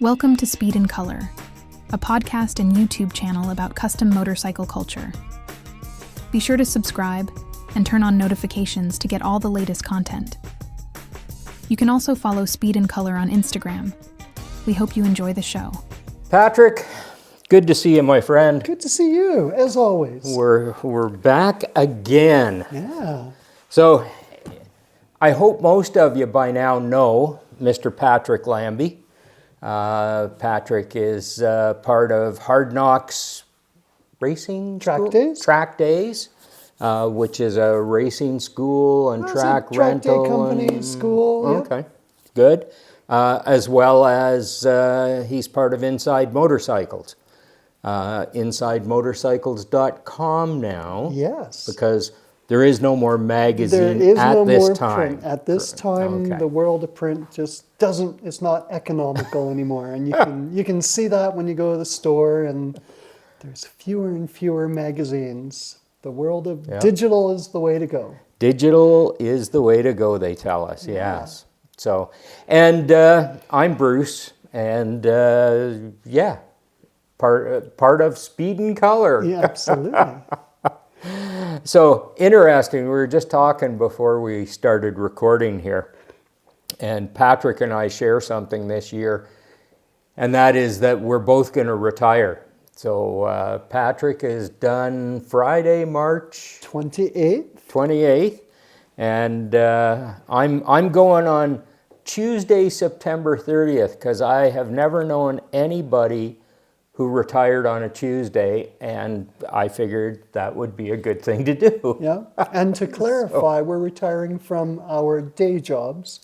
Welcome to Speed Kolor, a podcast and YouTube channel about custom motorcycle culture. Be sure to subscribe and turn on notifications to get all the latest content. You can also follow Speed Kolor on Instagram. We hope you enjoy the show. Patrick, good to see you, my friend. Good to see you, as always. We're back again. Yeah. So, I hope most of you by now know Mr. Patrick Lambie. Patrick is part of Hard Knocks Racing Track Days, which is a racing school and track day rental company school. Okay, good. As well as he's part of Inside Motorcycles. InsideMotorcycles.com now. Yes. Because there is no more magazine there is at no this more time. Print. At this time, Okay. the world of print just doesn't, it's not economical anymore. And you can see that when you go to the store, and there's fewer and fewer magazines. The world of digital is the way to go. Digital is the way to go, they tell us, yes. So, and I'm Bruce, and part of Speed Kolor. Yeah, absolutely. So, interesting, we were just talking before we started recording here, and Patrick and I share something this year, and that is that we're both going to retire. So, Patrick is done Friday, March 28th, and I'm going on Tuesday, September 30th, because I have never known anybody who retired on a Tuesday, and I figured that would be a good thing to do. Yeah. And to clarify, we're retiring from our day jobs.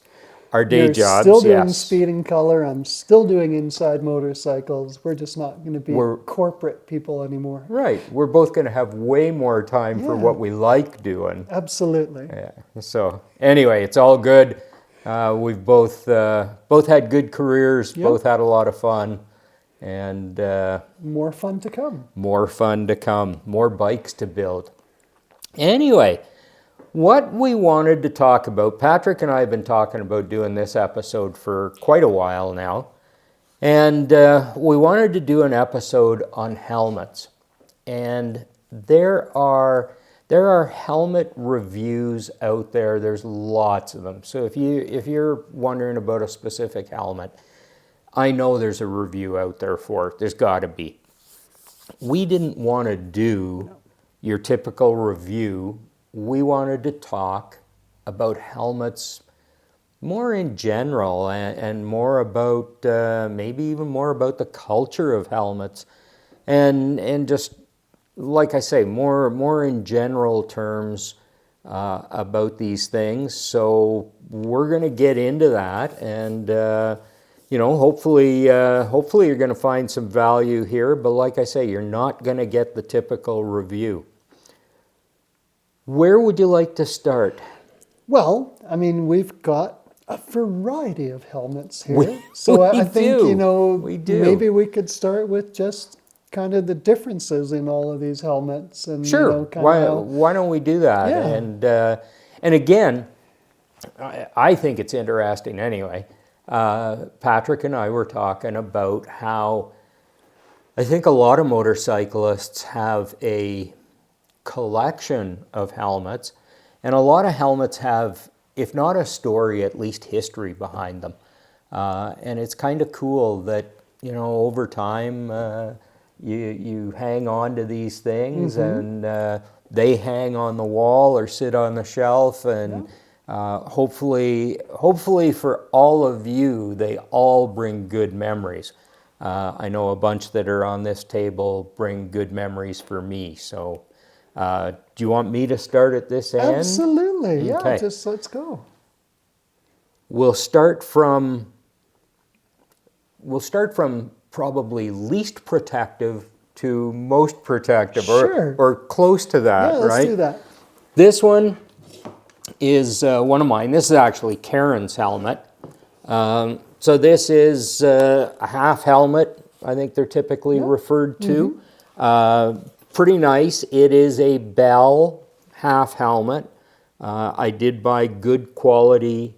Our day You're jobs, still doing yes. Speed Kolor. I'm still doing Inside Motorcycles. We're just not going to be corporate people anymore. Right. We're both going to have way more time for what we like doing. Absolutely. Yeah. So anyway, it's all good. We've both had good careers, both had a lot of fun. And more fun to come. More fun to come. More bikes to build. Anyway, what we wanted to talk about, Patrick and I have been talking about doing this episode for quite a while now. And we wanted to do an episode on helmets. And there are helmet reviews out there. There's lots of them. So if you're wondering about a specific helmet, I know there's a review out there for it. There's got to be. We didn't want to do your typical review. We wanted to talk about helmets more in general and more about, maybe even more about the culture of helmets. And just, like I say, more in general terms about these things. So we're going to get into that, and hopefully you're going to find some value here, but like I say, you're not going to get the typical review. Where would you like to start? Well, I mean, we've got a variety of helmets here. I think, maybe we could start with just kind of the differences in all of these helmets. And, sure. Why don't we do that? Yeah. And again, I think it's interesting anyway. Patrick and I were talking about how I think a lot of motorcyclists have a collection of helmets, and a lot of helmets have, if not a story, at least history behind them. And it's kind of cool that, over time you hang on to these things, and they hang on the wall or sit on the shelf, and hopefully for all of you, they all bring good memories. I know a bunch that are on this table bring good memories for me. So do you want me to start at this end? Absolutely. Okay. Yeah, just let's go. We'll start from probably least protective to most protective, Sure. or close to that, right? Let's do that. This one is one of mine. This is actually Karen's helmet. So this is a half helmet, I think they're typically referred to. Pretty nice. It is a Bell half helmet. I did buy good quality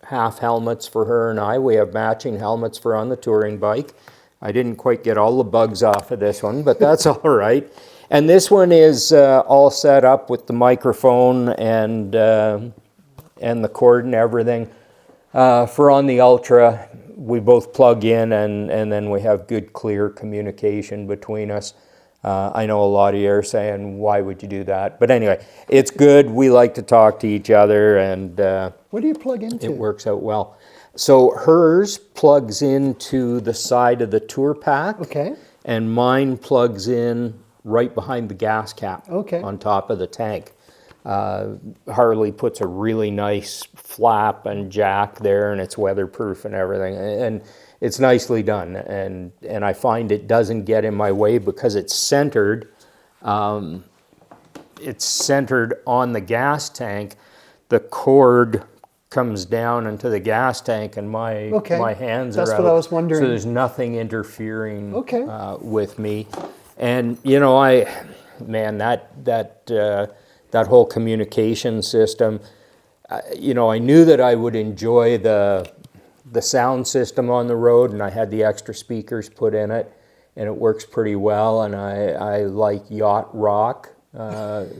half helmets for her and I. We have matching helmets for on the touring bike. I didn't quite get all the bugs off of this one, but that's all right. And this one is all set up with the microphone and the cord and everything. For on the Ultra, we both plug in and then we have good, clear communication between us. I know a lot of you are saying, why would you do that? But anyway, it's good. We like to talk to each other, and What do you plug into? it works out well. So hers plugs into the side of the tour pack. Okay. And mine plugs in right behind the gas cap Okay. on top of the tank. Harley puts a really nice flap and jack there, and it's weatherproof and everything, and it's nicely done. And I find it doesn't get in my way because it's centered. It's centered on the gas tank. The cord comes down into the gas tank, and my hands That's are out. what I was wondering. So there's nothing interfering with me. And that whole communication system, I knew that I would enjoy the sound system on the road, and I had the extra speakers put in it, and it works pretty well. And I like Yacht Rock,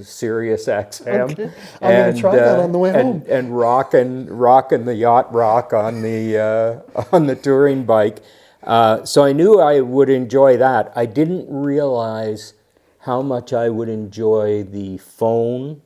Sirius XM. Okay. I'm going to try that on the way home. And rocking the Yacht Rock on the touring bike. So I knew I would enjoy that. I didn't realize how much I would enjoy the phone.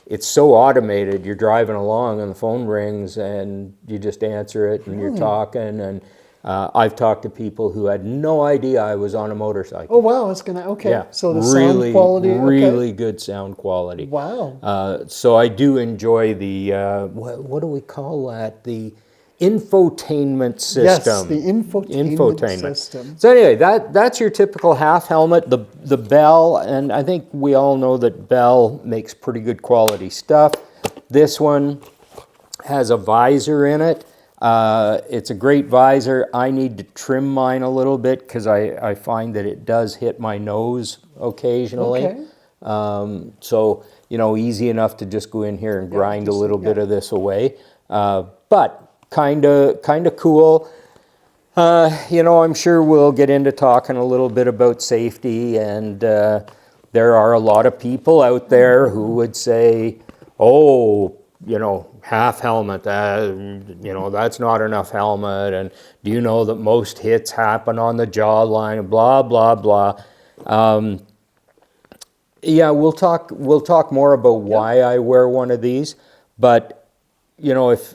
It's so automated. You're driving along and the phone rings and you just answer it and you're talking. And I've talked to people who had no idea I was on a motorcycle. Oh, wow. It's going to, okay. Yeah, So the sound quality. Really good sound quality. Wow. So I do enjoy the, what do we call that? The infotainment system. Yes, the infotainment system. So anyway, that's your typical half helmet. The Bell, and I think we all know that Bell makes pretty good quality stuff. This one has a visor in it. It's a great visor. I need to trim mine a little bit because I find that it does hit my nose occasionally. Okay. So, easy enough to just go in here and grind a little bit of this away. But kind of cool. I'm sure we'll get into talking a little bit about safety, and there are a lot of people out there who would say, oh, half helmet, that's not enough helmet, and do you know that most hits happen on the jawline, blah, blah, blah. We'll talk more about why I wear one of these, but if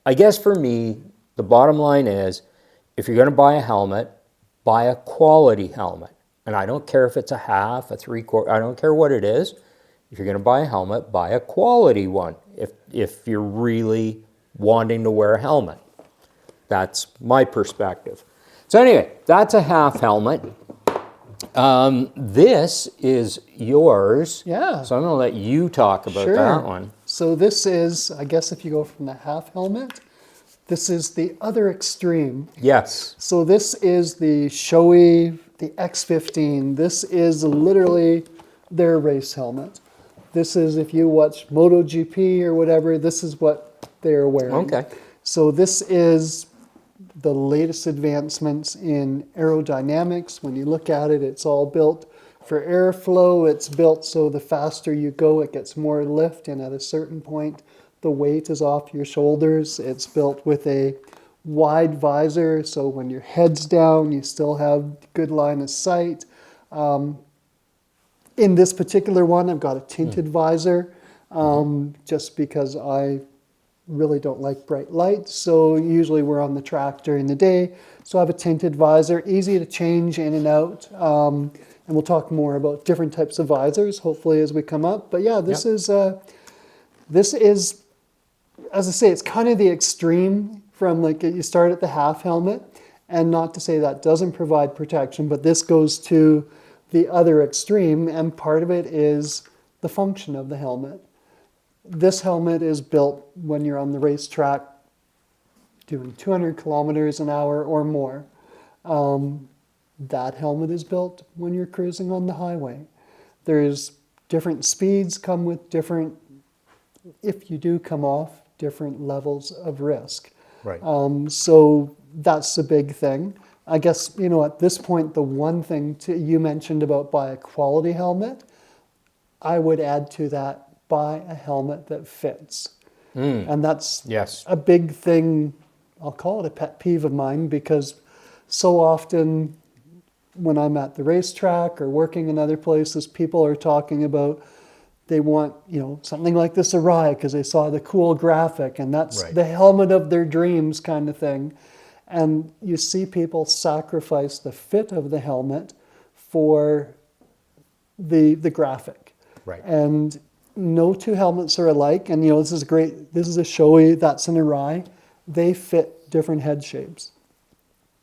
I guess for me, the bottom line is, if you're going to buy a helmet, buy a quality helmet. And I don't care if it's a half, a 3/4, I don't care what it is. If you're going to buy a helmet, buy a quality one. If you're really wanting to wear a helmet. That's my perspective. So anyway, that's a half helmet. This is yours. Yeah. So I'm going to let you talk about that one. So this is, I guess if you go from the half helmet, this is the other extreme. Yes. So this is the Shoei, the X15. This is literally their race helmet. This is, if you watch MotoGP or whatever, this is what they're wearing. Okay. So this is the latest advancements in aerodynamics. When you look at it, it's all built for airflow. It's built so the faster you go, it gets more lift, and at a certain point, the weight is off your shoulders. It's built with a wide visor, so when your head's down, you still have good line of sight. In this particular one, I've got a tinted visor, just because I really don't like bright lights. So usually we're on the track during the day. So I have a tinted visor, easy to change in and out. And we'll talk more about different types of visors, hopefully, as we come up. But yeah, this is, as I say, it's kind of the extreme from, like, you start at the half helmet, and not to say that doesn't provide protection, but this goes to the other extreme, and part of it is the function of the helmet. This helmet is built when you're on the racetrack doing 200 kilometers an hour or more. That helmet is built when you're cruising on the highway. There's different speeds come with different if you do come off, different levels of risk. Right. So that's the big thing. I guess, at this point, the one thing you mentioned about buy a quality helmet, I would add to that, buy a helmet that fits. And that's Yes. a big thing. I'll call it a pet peeve of mine, because so often when I'm at the racetrack or working in other places, people are talking about they want, something like this Arai because they saw the cool graphic and that's Right. the helmet of their dreams kind of thing. And you see people sacrifice the fit of the helmet for the graphic. Right. And no two helmets are alike. And, this is great. This is a Shoei, that's an Arai. They fit different head shapes.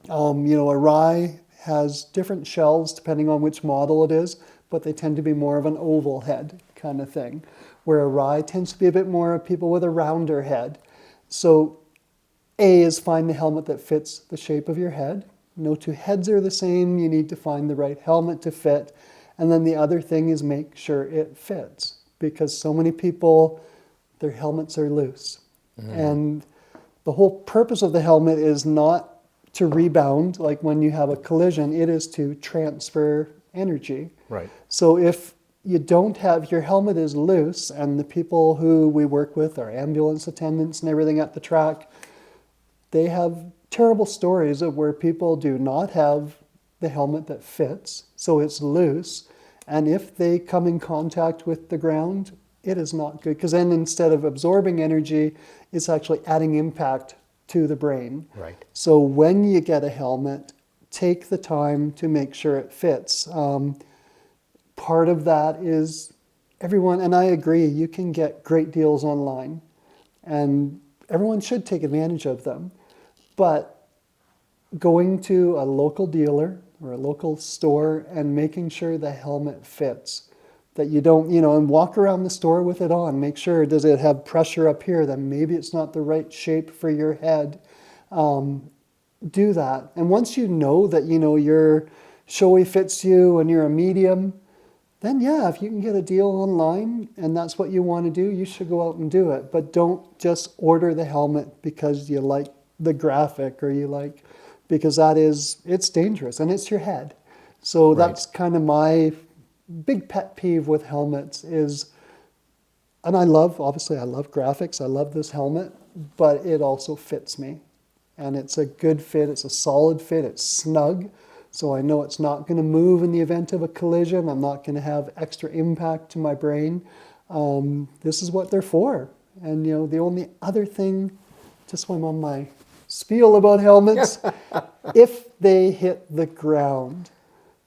Arai has different shells depending on which model it is, but they tend to be more of an oval head kind of thing, where Arai tends to be a bit more of people with a rounder head. So A is find the helmet that fits the shape of your head. No two heads are the same. You need to find the right helmet to fit. And then the other thing is make sure it fits, because so many people, their helmets are loose. And the whole purpose of the helmet is not to rebound, like when you have a collision, it is to transfer energy. Right. So if you don't have, your helmet is loose, and the people who we work with, our ambulance attendants and everything at the track, they have terrible stories of where people do not have the helmet that fits, so it's loose, and if they come in contact with the ground, it is not good, because then instead of absorbing energy, it's actually adding impact to the brain. Right. So when you get a helmet, take the time to make sure it fits. Part of that is everyone, and I agree, you can get great deals online, and everyone should take advantage of them. But going to a local dealer or a local store and making sure the helmet fits, that you don't, and walk around the store with it on. Make sure, does it have pressure up here? Then maybe it's not the right shape for your head. Do that. And once you know that, your Shoei fits you and you're a medium, then yeah, if you can get a deal online and that's what you want to do, you should go out and do it. But don't just order the helmet because you like the graphic or because it's dangerous and it's your head. So that's kind of my big pet peeve with helmets is, and I love graphics, I love this helmet, but it also fits me. And it's a good fit, it's a solid fit, it's snug, so I know it's not going to move in the event of a collision, I'm not going to have extra impact to my brain. This is what they're for. And the only other thing, just when I'm on my spiel about helmets, if they hit the ground,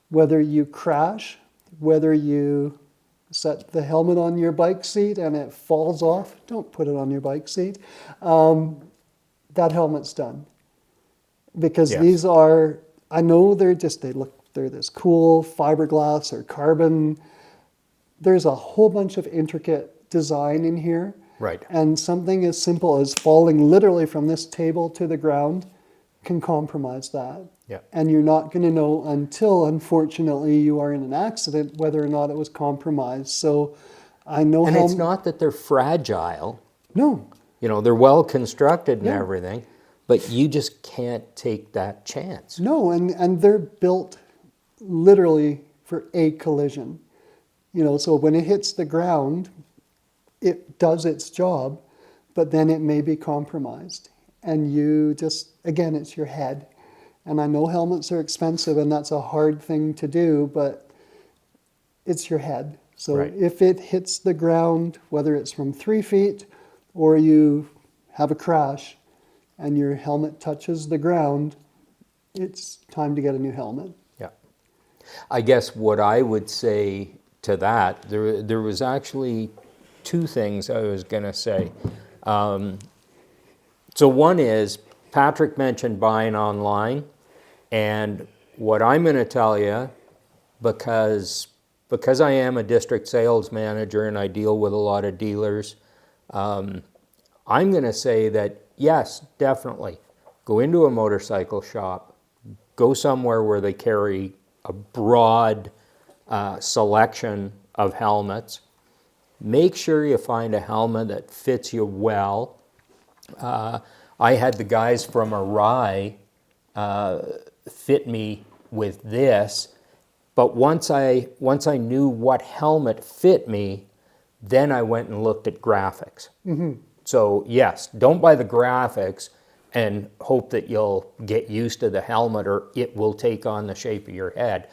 whether you crash, whether you set the helmet on your bike seat and it falls off, don't put it on your bike seat. That helmet's done. Because these are, I know they're this cool fiberglass or carbon. There's a whole bunch of intricate design in here. Right. And something as simple as falling literally from this table to the ground can compromise that. Yeah. And you're not going to know until, unfortunately, you are in an accident whether or not it was compromised. So I know And it's not that they're fragile. No. They're well constructed and everything, but you just can't take that chance. No, and they're built literally for a collision. So when it hits the ground, it does its job, but then it may be compromised. And you just, again, it's your head. And I know helmets are expensive and that's a hard thing to do, but it's your head. So if it hits the ground, whether it's from 3 feet or you have a crash and your helmet touches the ground, it's time to get a new helmet. Yeah. I guess what I would say to that, there was actually two things I was going to say. So one is, Patrick mentioned buying online, and what I'm going to tell you, because I am a district sales manager and I deal with a lot of dealers, I'm going to say that yes, definitely, go into a motorcycle shop, go somewhere where they carry a broad selection of helmets, make sure you find a helmet that fits you well. I had the guys from Arai fit me with this, but once I knew what helmet fit me, then I went and looked at graphics. So yes, don't buy the graphics and hope that you'll get used to the helmet or it will take on the shape of your head.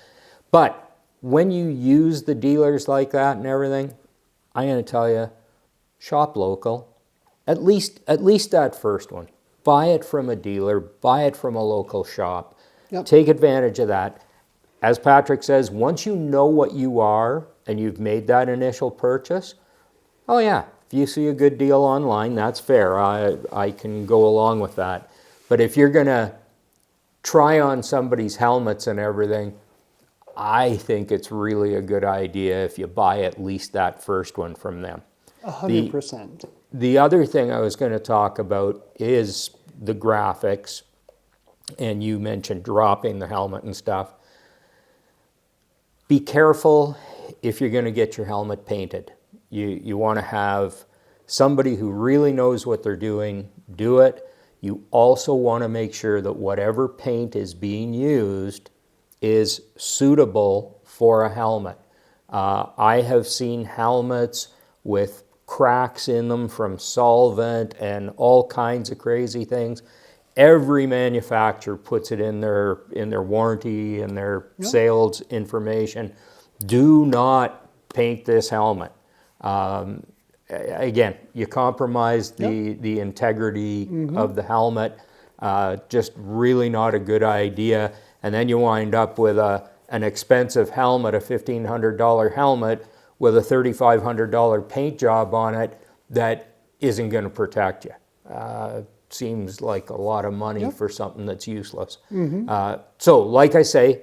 But when you use the dealers like that and everything, I'm going to tell you, shop local. At least that first one. Buy it from a dealer, buy it from a local shop. Yep. Take advantage of that. As Patrick says, once you know what you are and you've made that initial purchase, oh yeah, if you see a good deal online, that's fair. I can go along with that. But if you're going to try on somebody's helmets and everything, I think it's really a good idea if you buy at least that first one from them. 100%. The other thing I was going to talk about is the graphics, and you mentioned dropping the helmet and stuff. Be careful if you're going to get your helmet painted. You want to have somebody who really knows what they're doing do it. You also want to make sure that whatever paint is being used is suitable for a helmet. I have seen helmets with cracks in them from solvent and all kinds of crazy things. Every manufacturer puts it in their warranty and their sales information. Do not paint this helmet. Again, you compromise the integrity of the helmet. Just really not a good idea. And then you wind up with an expensive helmet, a $1,500 helmet, with a $3,500 paint job on it that isn't going to protect you. Seems like a lot of money for something that's useless. So like I say,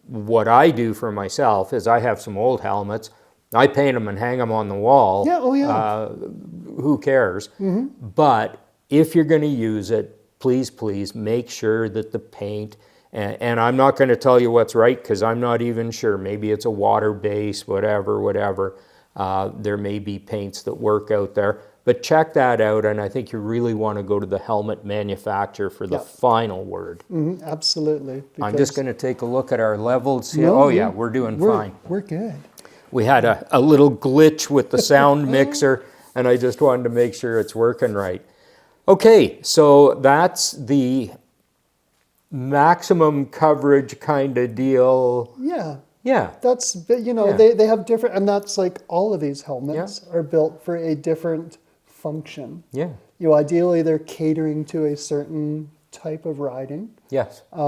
what I do for myself is I have some old helmets. I paint them and hang them on the wall. Who cares? But if you're going to use it, please make sure that the paint, and I'm not going to tell you what's right because I'm not even sure. Maybe it's a water base, whatever. There may be paints that work out there. But check that out, and I think you really want to go to the helmet manufacturer for the final word. Absolutely. I'm just going to take a look at our levels here. We're doing fine. We're good. We had a little glitch with the sound mixer, and I just wanted to make sure it's working right. Okay, so that's the maximum coverage kind of deal. Yeah. That's, they have different, and that's like all of these helmets are built for a different function. Ideally they're catering to a certain type of riding. Yes. The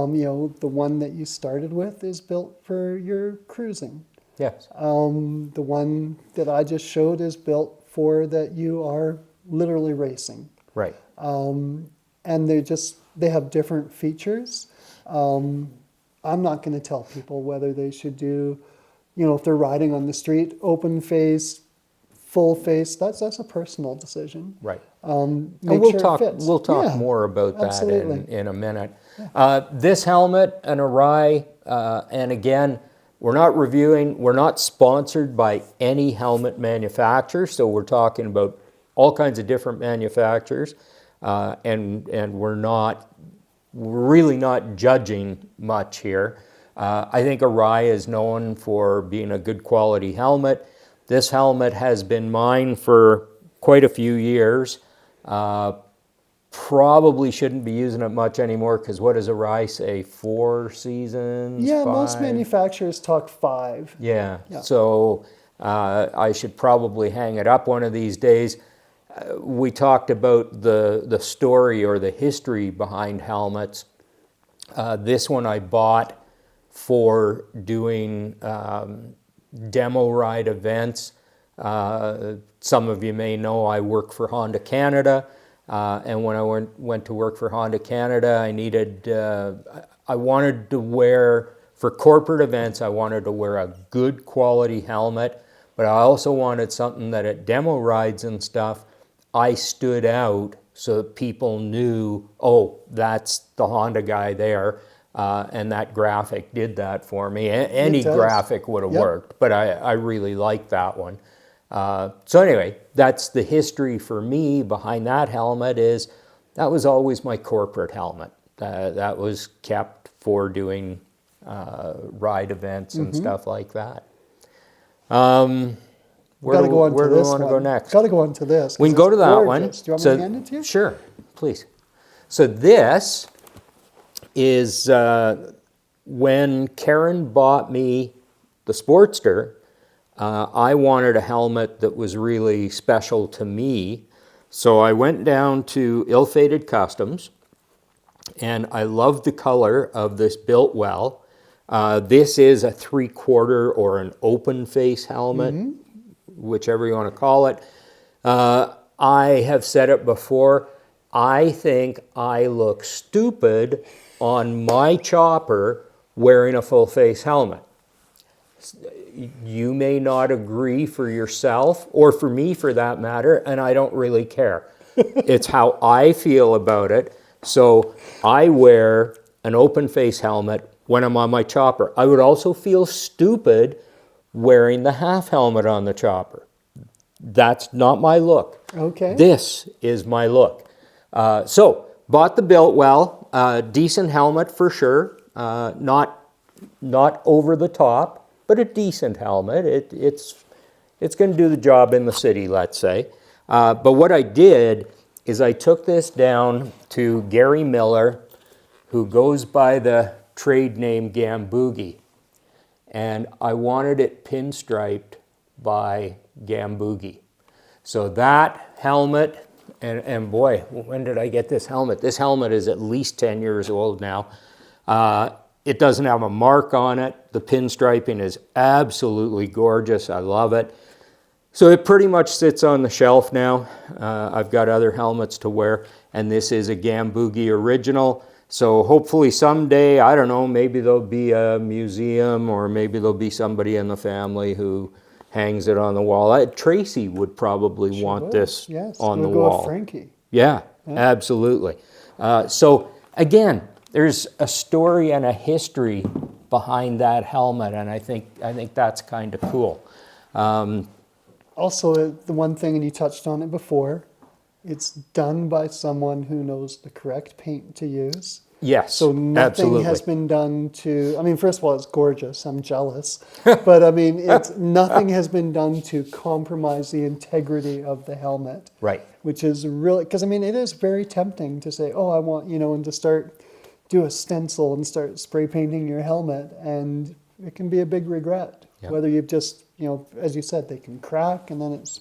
one that you started with is built for your cruising. Yes. The one that I just showed is built for that you are literally racing. Right. And they have different features. I'm not going to tell people whether they should do, if they're riding on the street, open face, full face. That's a personal decision. Right. We'll talk more about that in a minute. This helmet, an Arai, and again, we're not sponsored by any helmet manufacturer, so we're talking about all kinds of different manufacturers, and we're really not judging much here. I think Arai is known for being a good quality helmet. This helmet has been mine for quite a few years. Probably shouldn't be using it much anymore because what does Arai say, 4 seasons? Yeah, 5? Most manufacturers talk 5. Yeah. So I should probably hang it up one of these days. We talked about the story or the history behind helmets. This one I bought for doing demo ride events. Some of you may know I work for Honda Canada. And when I went to work for Honda Canada, I wanted to wear, for corporate events, I wanted to wear a good quality helmet, but I also wanted something that at demo rides and stuff, I stood out so that people knew, oh, that's the Honda guy there, and that graphic did that for me. Any graphic would have worked, but I really liked that one. So anyway, that's the history for me behind that helmet. Is that was always my corporate helmet. That was kept for doing ride events and stuff like that. Where do we want to go next? Got to go on to this. We can go to that one. Do you want me to hand it to you? Sure, please. So this is when Karen bought me the Sportster. I wanted a helmet that was really special to me. So I went down to Ill Fated Customs, and I loved the color of this Built Well. This is a 3/4 or an open face helmet, whichever you want to call it. I have said it before, I think I look stupid on my chopper wearing a full face helmet. You may not agree for yourself, or for me for that matter, and I don't really care. It's how I feel about it. So I wear an open face helmet when I'm on my chopper. I would also feel stupid wearing the half helmet on the chopper. That's not my look. Okay. This is my look. So bought the Built Well, decent helmet for sure. Not over the top, but a decent helmet. It's going to do the job in the city, let's say. But what I did is I took this down to Gary Miller, who goes by the trade name Gamboogie, and I wanted it pinstriped by Gamboogie. So that helmet, and boy, when did I get this helmet? This helmet is at least 10 years old now. It doesn't have a mark on it. The pinstriping is absolutely gorgeous. I love it. So it pretty much sits on the shelf now. I've got other helmets to wear, and this is a Gamboogie original. So hopefully someday, I don't know, maybe there'll be a museum, or maybe there'll be somebody in the family who hangs it on the wall. Tracy would probably want this on the wall. With Frankie. Yeah, absolutely. So again, there's a story and a history behind that helmet, and I think that's kind of cool. Also, the one thing, and you touched on it before, it's done by someone who knows the correct paint to use. Yes, so nothing absolutely. has been done to, I mean, first of all, it's gorgeous. I'm jealous. But I mean, nothing has been done to compromise the integrity of the helmet. Right. Which is really, because I mean, it is very tempting to say, oh, I want, and to do a stencil and start spray painting your helmet. And it can be a big regret. Yep. Whether you've just, as you said, they can crack, and then it's,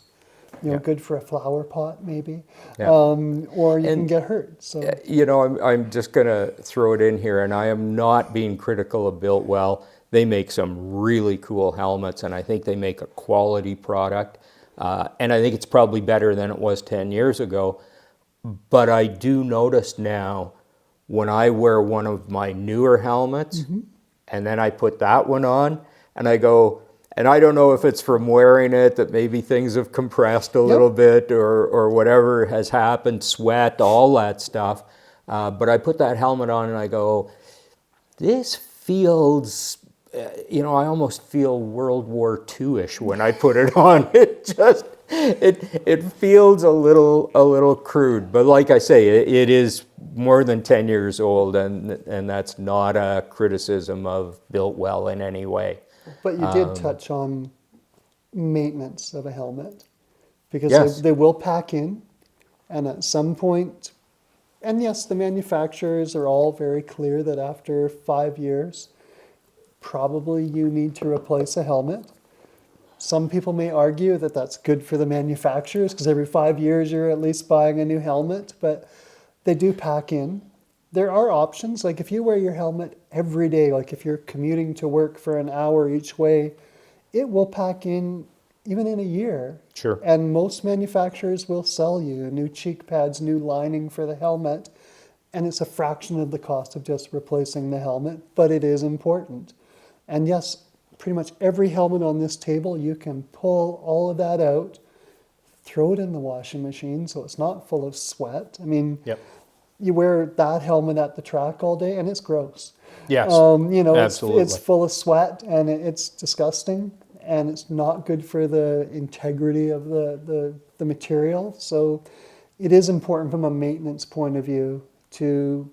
good for a flower pot maybe, or you can get hurt. So I'm just going to throw it in here, and I am not being critical of Built Well. They make some really cool helmets, and I think they make a quality product, and I think it's probably better than it was 10 years ago. But I do notice now when I wear one of my newer helmets, and then I put that one on, and I go, and I don't know if it's from wearing it that maybe things have compressed a little bit, or whatever has happened, sweat, all that stuff. But I put that helmet on and I go, this feels, I almost feel World War II-ish when I put it on. It feels a little crude. But like I say, it is more than 10 years old, and that's not a criticism of Built Well in any way. But you did touch on maintenance of a helmet, because they will pack in, and at some point, and yes, the manufacturers are all very clear that after 5 years, probably you need to replace a helmet. Some people may argue that that's good for the manufacturers, because every 5 years you're at least buying a new helmet, but they do pack in. There are options, like if you wear your helmet every day, like if you're commuting to work for an hour each way, it will pack in even in a year. Sure. And most manufacturers will sell you new cheek pads, new lining for the helmet, and it's a fraction of the cost of just replacing the helmet, but it is important. And yes, pretty much every helmet on this table, you can pull all of that out, throw it in the washing machine so it's not full of sweat. I mean, you wear that helmet at the track all day, and it's gross. Yes, absolutely. Absolutely. It's full of sweat, and it's disgusting. and it's not good for the integrity of the material. So it is important from a maintenance point of view to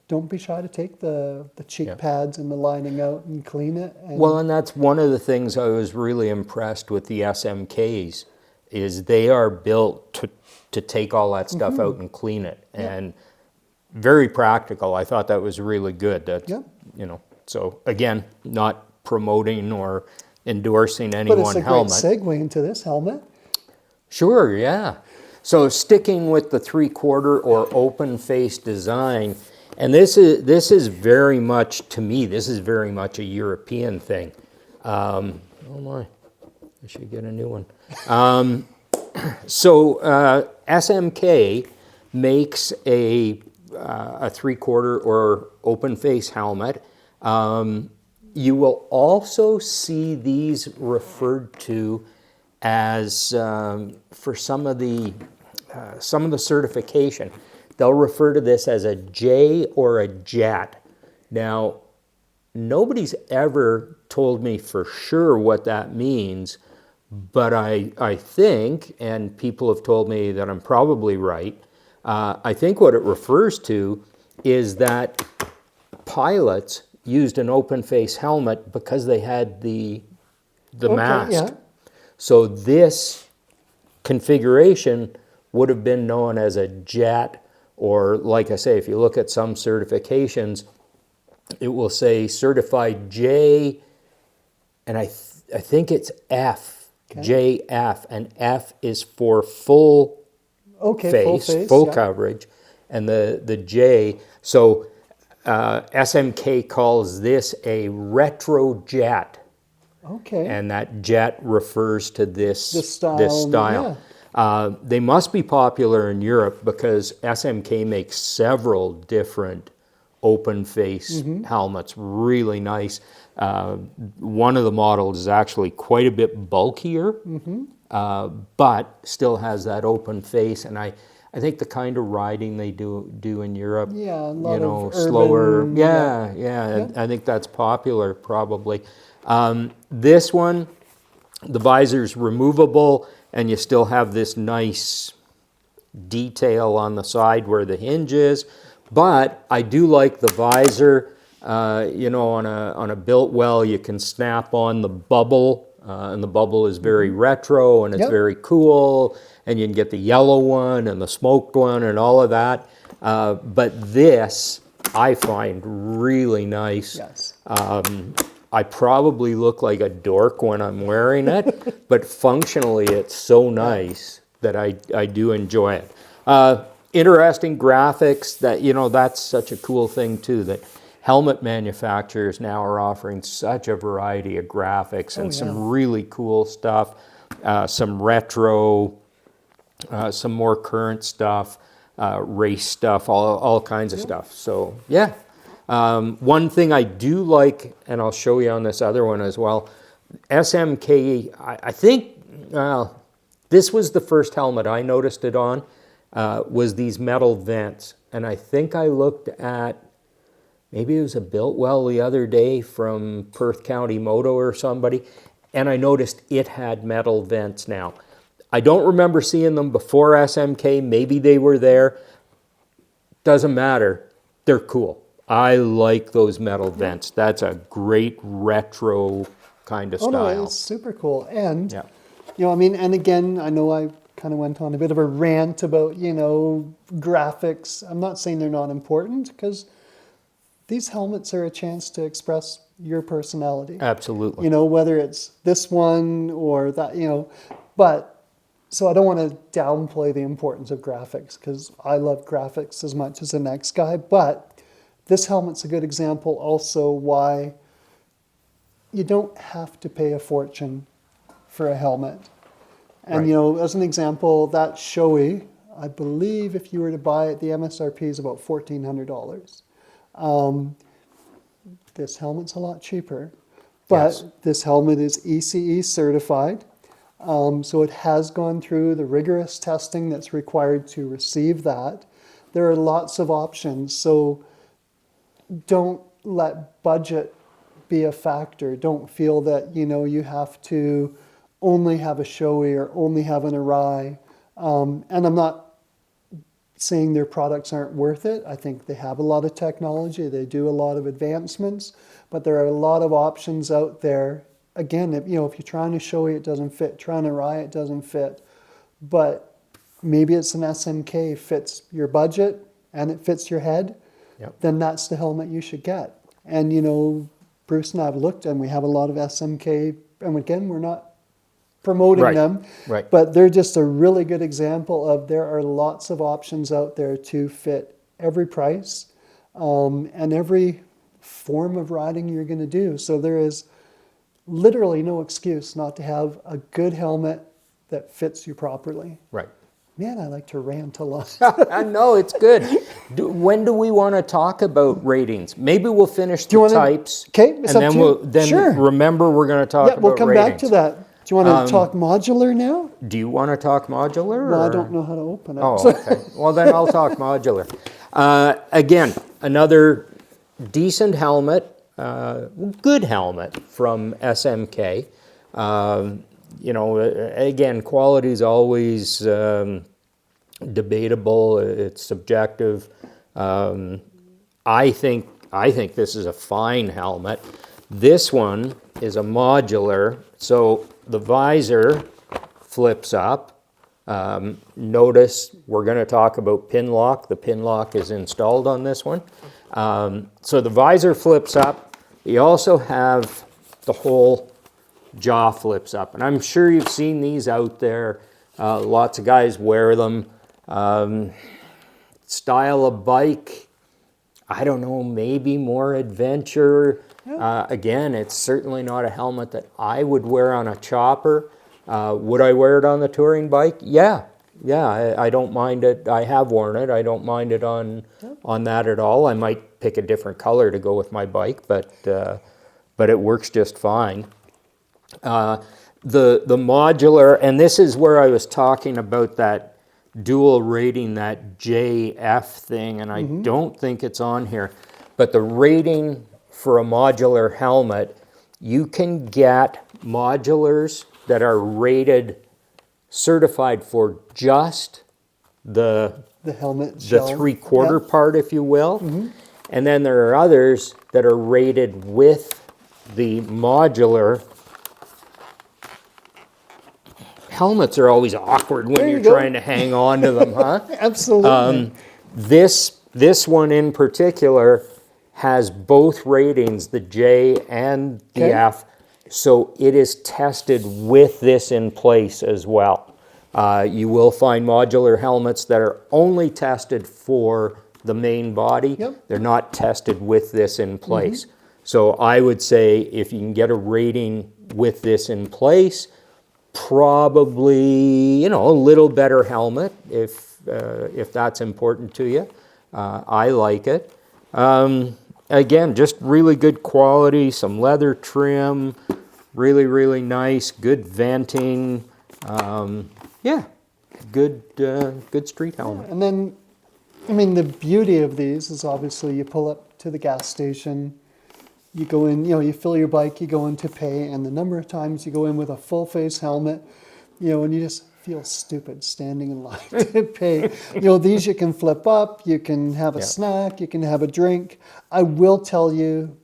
don't be shy to take the cheek pads and the lining out and clean it. And that's one of the things I was really impressed with the SMKs is they are built to take all that stuff out and clean it. And very practical. I thought that was really good. That, so again, not promoting or endorsing any one helmet. But it's a great segue into this helmet. Sure, yeah. So sticking with the 3/4 or open face design, and this is very much, to me, this is very much a European thing. Oh my, I should get a new one. SMK makes a 3/4 or open face helmet. You will also see these referred to as, for some of the certification, they'll refer to this as a J or a Jet. Now, nobody's ever told me for sure what that means, but I think, and people have told me that I'm probably right, I think what it refers to is that pilots used an open face helmet because they had the mask. Yeah. So this configuration would have been known as a Jet, or like I say, if you look at some certifications, it will say certified J, and I think it's F, JF, and F is for full face, full coverage, and the J. So SMK calls this a retro Jet. Okay. And that Jet refers to this style. Yeah. They must be popular in Europe because SMK makes several different open face helmets, really nice. One of the models is actually quite a bit bulkier, but still has that open face. And I think the kind of riding they do in Europe, a lot of slower. urban, Yeah. I think that's popular probably. This one, the visor's removable, and you still have this nice detail on the side where the hinge is. But I do like the visor. On a built well, you can snap on the bubble, and the bubble is very retro and it's very cool. And you can get the yellow one and the smoked one and all of that. But this I find really nice. Yes. I probably look like a dork when I'm wearing it, but functionally it's so nice that I do enjoy it. Interesting graphics, that's such a cool thing too, that helmet manufacturers now are offering such a variety of graphics and some really cool stuff, some retro, some more current stuff, race stuff, all kinds of stuff. So yeah. One thing I do like, and I'll show you on this other one as well, SMK, I think, this was the first helmet I noticed it on, was these metal vents. And I think I looked at, maybe it was a built well the other day from Perth County Moto or somebody, and I noticed it had metal vents now. I don't remember seeing them before SMK, maybe they were there. Doesn't matter, they're cool. I like those metal vents. That's a great retro kind of style. No, it's super cool. And, and again, I know I kind of went on a bit of a rant about, graphics. I'm not saying they're not important, because these helmets are a chance to express your personality. Absolutely. Whether it's this one or that, but so I don't want to downplay the importance of graphics, because I love graphics as much as the next guy, but this helmet's a good example also why you don't have to pay a fortune for a helmet. And, as an example, that Shoei, I believe if you were to buy it, the MSRP is about $1,400. This helmet's a lot cheaper, but this helmet is ECE certified. So it has gone through the rigorous testing that's required to receive that. There are lots of options. So don't let budget be a factor. Don't feel that, you have to only have a Shoei or only have an Arai. And I'm not saying their products aren't worth it. I think they have a lot of technology. They do a lot of advancements, but there are a lot of options out there. Again, if you're trying a Shoei, it doesn't fit. Trying a Arai, it doesn't fit. But maybe it's an SMK, fits your budget and it fits your head. Yep. Then that's the helmet you should get. And, Bruce and I have looked, and we have a lot of SMK, and again, we're not promoting them, Right. but they're just a really good example of there are lots of options out there to fit every price and every form of riding you're going to do. So there is literally no excuse not to have a good helmet that fits you properly. Right. Man, I like to rant a lot. No, it's good. When do we want to talk about ratings? Maybe we'll finish the types. Okay, and it's up then to you. then Sure. remember we're going to talk about we'll come ratings. back to that. Do you want to talk modular now? Do you want to talk modular? Well, or? I don't know how to open it. Oh, okay. Well, then I'll talk modular. Again, another decent helmet, good helmet from SMK. Again, quality is always debatable. It's subjective. I think this is a fine helmet. This one is a modular, so the visor flips up. Notice we're going to talk about pin lock. The pin lock is installed on this one. So the visor flips up. You also have the whole jaw flips up. And I'm sure you've seen these out there. Lots of guys wear them. Style of bike, I don't know, maybe more adventure. Again, it's certainly not a helmet that I would wear on a chopper. Would I wear it on the touring bike? Yeah, I don't mind it. I have worn it. I don't mind it on that at all. I might pick a different color to go with my bike, but it works just fine. The modular, and this is where I was talking about that dual rating, that JF thing, and I don't think it's on here, but the rating for a modular helmet, you can get modulars that are rated, certified for just the helmet the shell. three-quarter Yep. part, if you will. And then there are others that are rated with the modular. Helmets are always awkward when you're trying to hang on to them, huh? Absolutely. This one in particular has both ratings, the J and the F, so it is tested with this in place as well. You will find modular helmets that are only tested for the main body. Yep. They're not tested with this in place. So I would say if you can get a rating with this in place, probably, a little better helmet if that's important to you. I like it. Again, just really good quality, some leather trim, really, really nice, good venting. Good street helmet. And then, the beauty of these is obviously you pull up to the gas station, you go in, you fill your bike, you go in to pay, and the number of times you go in with a full face helmet, and you just feel stupid standing in line to pay. These you can flip up, you can have a snack, you can have a drink. I will tell you,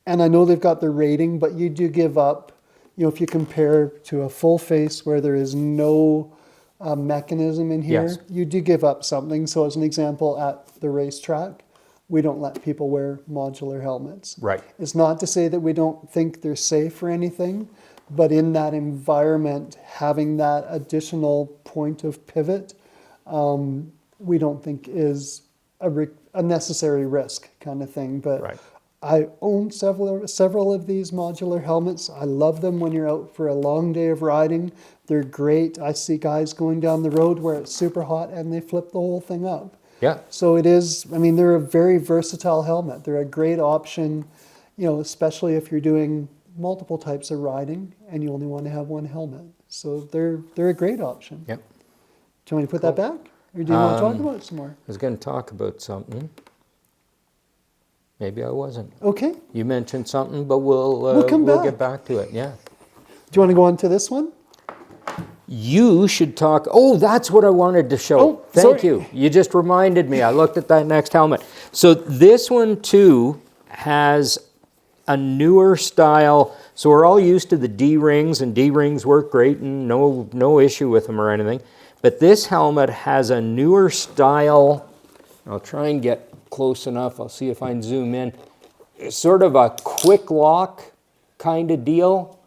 and I know they've got their rating, but you do give up, if you compare to a full face where there is no mechanism in here, you do give up something. So as an example, at the racetrack, we don't let people wear modular helmets. Right. It's not to say that we don't think they're safe or anything, but in that environment, having that additional point of pivot, we don't think is a necessary risk kind of thing. But I own several of these modular helmets. I love them when you're out for a long day of riding. They're great. I see guys going down the road where it's super hot and they flip the whole thing up. Yeah. So it is, they're a very versatile helmet. They're a great option, especially if you're doing multiple types of riding and you only want to have one helmet. So they're a great option. Yep. Do you want me to put that back? Or do you want to talk about it some more? I was going to talk about something. Maybe I wasn't. Okay. You mentioned something, but we'll get back to it. Yeah. Do you want to go on to this one? You should talk. Oh, that's what I wanted to show. Oh, Thank sorry. you. You just reminded me. I looked at that next helmet. So this one too has a newer style. So we're all used to the D-rings, and D-rings work great, and no issue with them or anything. But this helmet has a newer style. I'll try and get close enough. I'll see if I can zoom in. It's sort of a quick lock kind of deal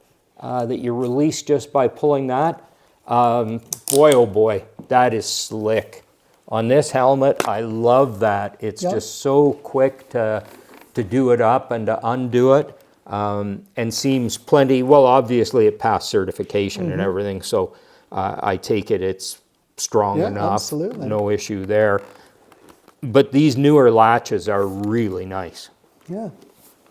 that you release just by pulling that. Boy, oh boy, that is slick. On this helmet, I love that. It's just so quick to do it up and to undo it, and seems plenty, well, obviously it passed certification and everything, so I take it it's strong enough. Absolutely. No issue there. But these newer latches are really nice. Yeah,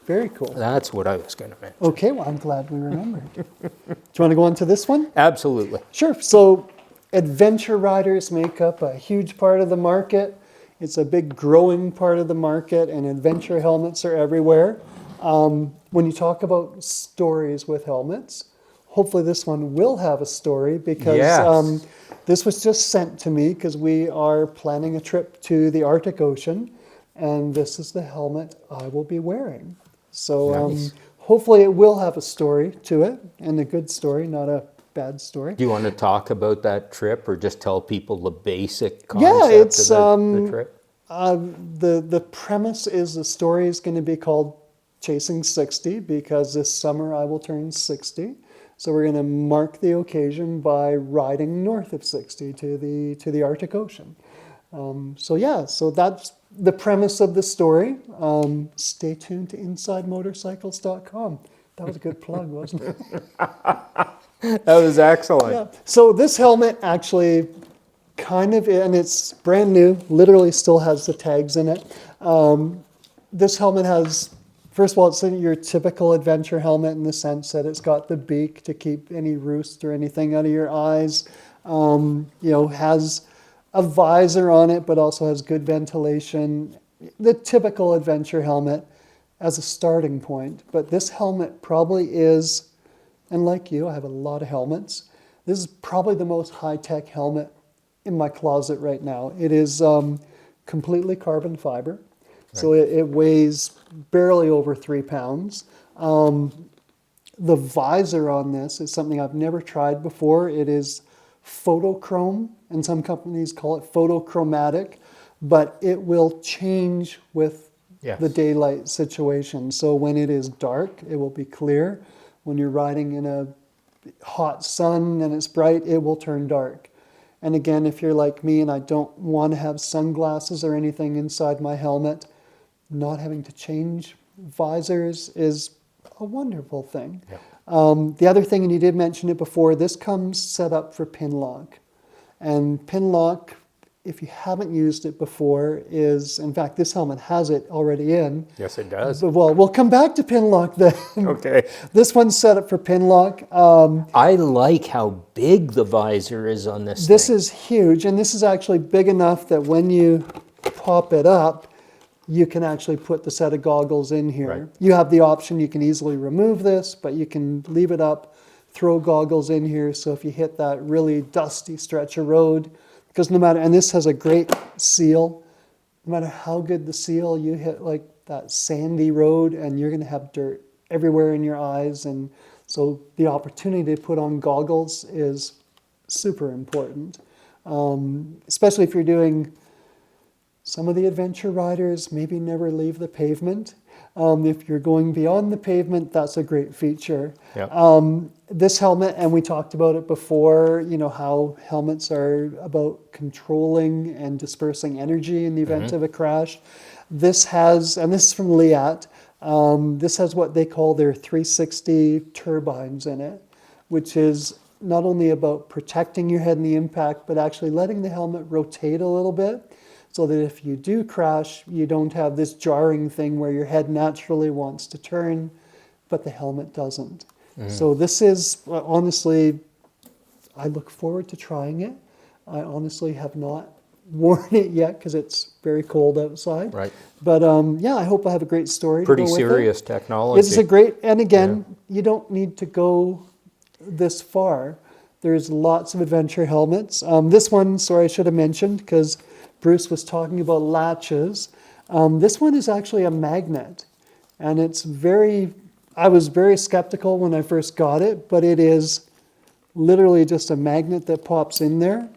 very cool. That's what I was going to mention. Okay, well, I'm glad we remembered. Do you want to go on to this one? Absolutely. Sure. So adventure riders make up a huge part of the market. It's a big growing part of the market, and adventure helmets are everywhere. When you talk about stories with helmets, hopefully this one will have a story, because this was just sent to me because we are planning a trip to the Arctic Ocean, and this is the helmet I will be wearing. So hopefully it will have a story to it, and a good story, not a bad story. Do you want to talk about that trip, or just tell people the basic concept it's of the trip? The premise is the story is going to be called Chasing 60, because this summer I will turn 60. So we're going to mark the occasion by riding north of 60 to the Arctic Ocean. So that's the premise of the story. Stay tuned to InsideMotorcycles.com. That was a good plug, wasn't it? That was excellent. Yeah. So this helmet actually and it's brand new, literally still has the tags in it. This helmet has, first of all, it's your typical adventure helmet in the sense that it's got the beak to keep any roost or anything out of your eyes. Has a visor on it, but also has good ventilation. The typical adventure helmet as a starting point. But this helmet probably is, and like you, I have a lot of helmets. This is probably the most high-tech helmet in my closet right now. It is completely carbon fiber. Right. So it weighs barely over 3 pounds. The visor on this is something I've never tried before. It is photochrome, and some companies call it photochromatic, but it will change with the daylight situation. So when it is dark, it will be clear. When you're riding in a hot sun and it's bright, it will turn dark. And again, if you're like me and I don't want to have sunglasses or anything inside my helmet, not having to change visors is a wonderful thing. Yeah. The other thing, and you did mention it before, this comes set up for pin lock. And pin lock, if you haven't used it before, is, in fact, this helmet has it already in. Yes, it does. Well, we'll come back to pin lock then. Okay. This one's set up for pin lock. I like how big the visor is on this thing. This is huge, and this is actually big enough that when you pop it up, you can actually put the set of goggles in here. Right. You have the option, you can easily remove this, but you can leave it up, throw goggles in here, so if you hit that really dusty stretch of road, because and this has a great seal, no matter how good the seal, you hit like that sandy road and you're going to have dirt everywhere in your eyes, and so the opportunity to put on goggles is super important, especially if you're doing. Some of the adventure riders maybe never leave the pavement. If you're going beyond the pavement, that's a great feature. Yep. This helmet, and we talked about it before, how helmets are about controlling and dispersing energy in the event of a crash. This has, and this is from Liat, this has what they call their 360 turbines in it, which is not only about protecting your head in the impact, but actually letting the helmet rotate a little bit, so that if you do crash, you don't have this jarring thing where your head naturally wants to turn, but the helmet doesn't. So this is, honestly, I look forward to trying it. I honestly have not worn it yet because it's very cold outside. Right. But yeah, I hope I have a great story Pretty to go with serious it. technology. It's a great, and again, you don't need to go this far. There's lots of adventure helmets. This one, sorry, I should have mentioned because Bruce was talking about latches. This one is actually a magnet, and it's I was very skeptical when I first got it, but it is literally just a magnet that pops in there.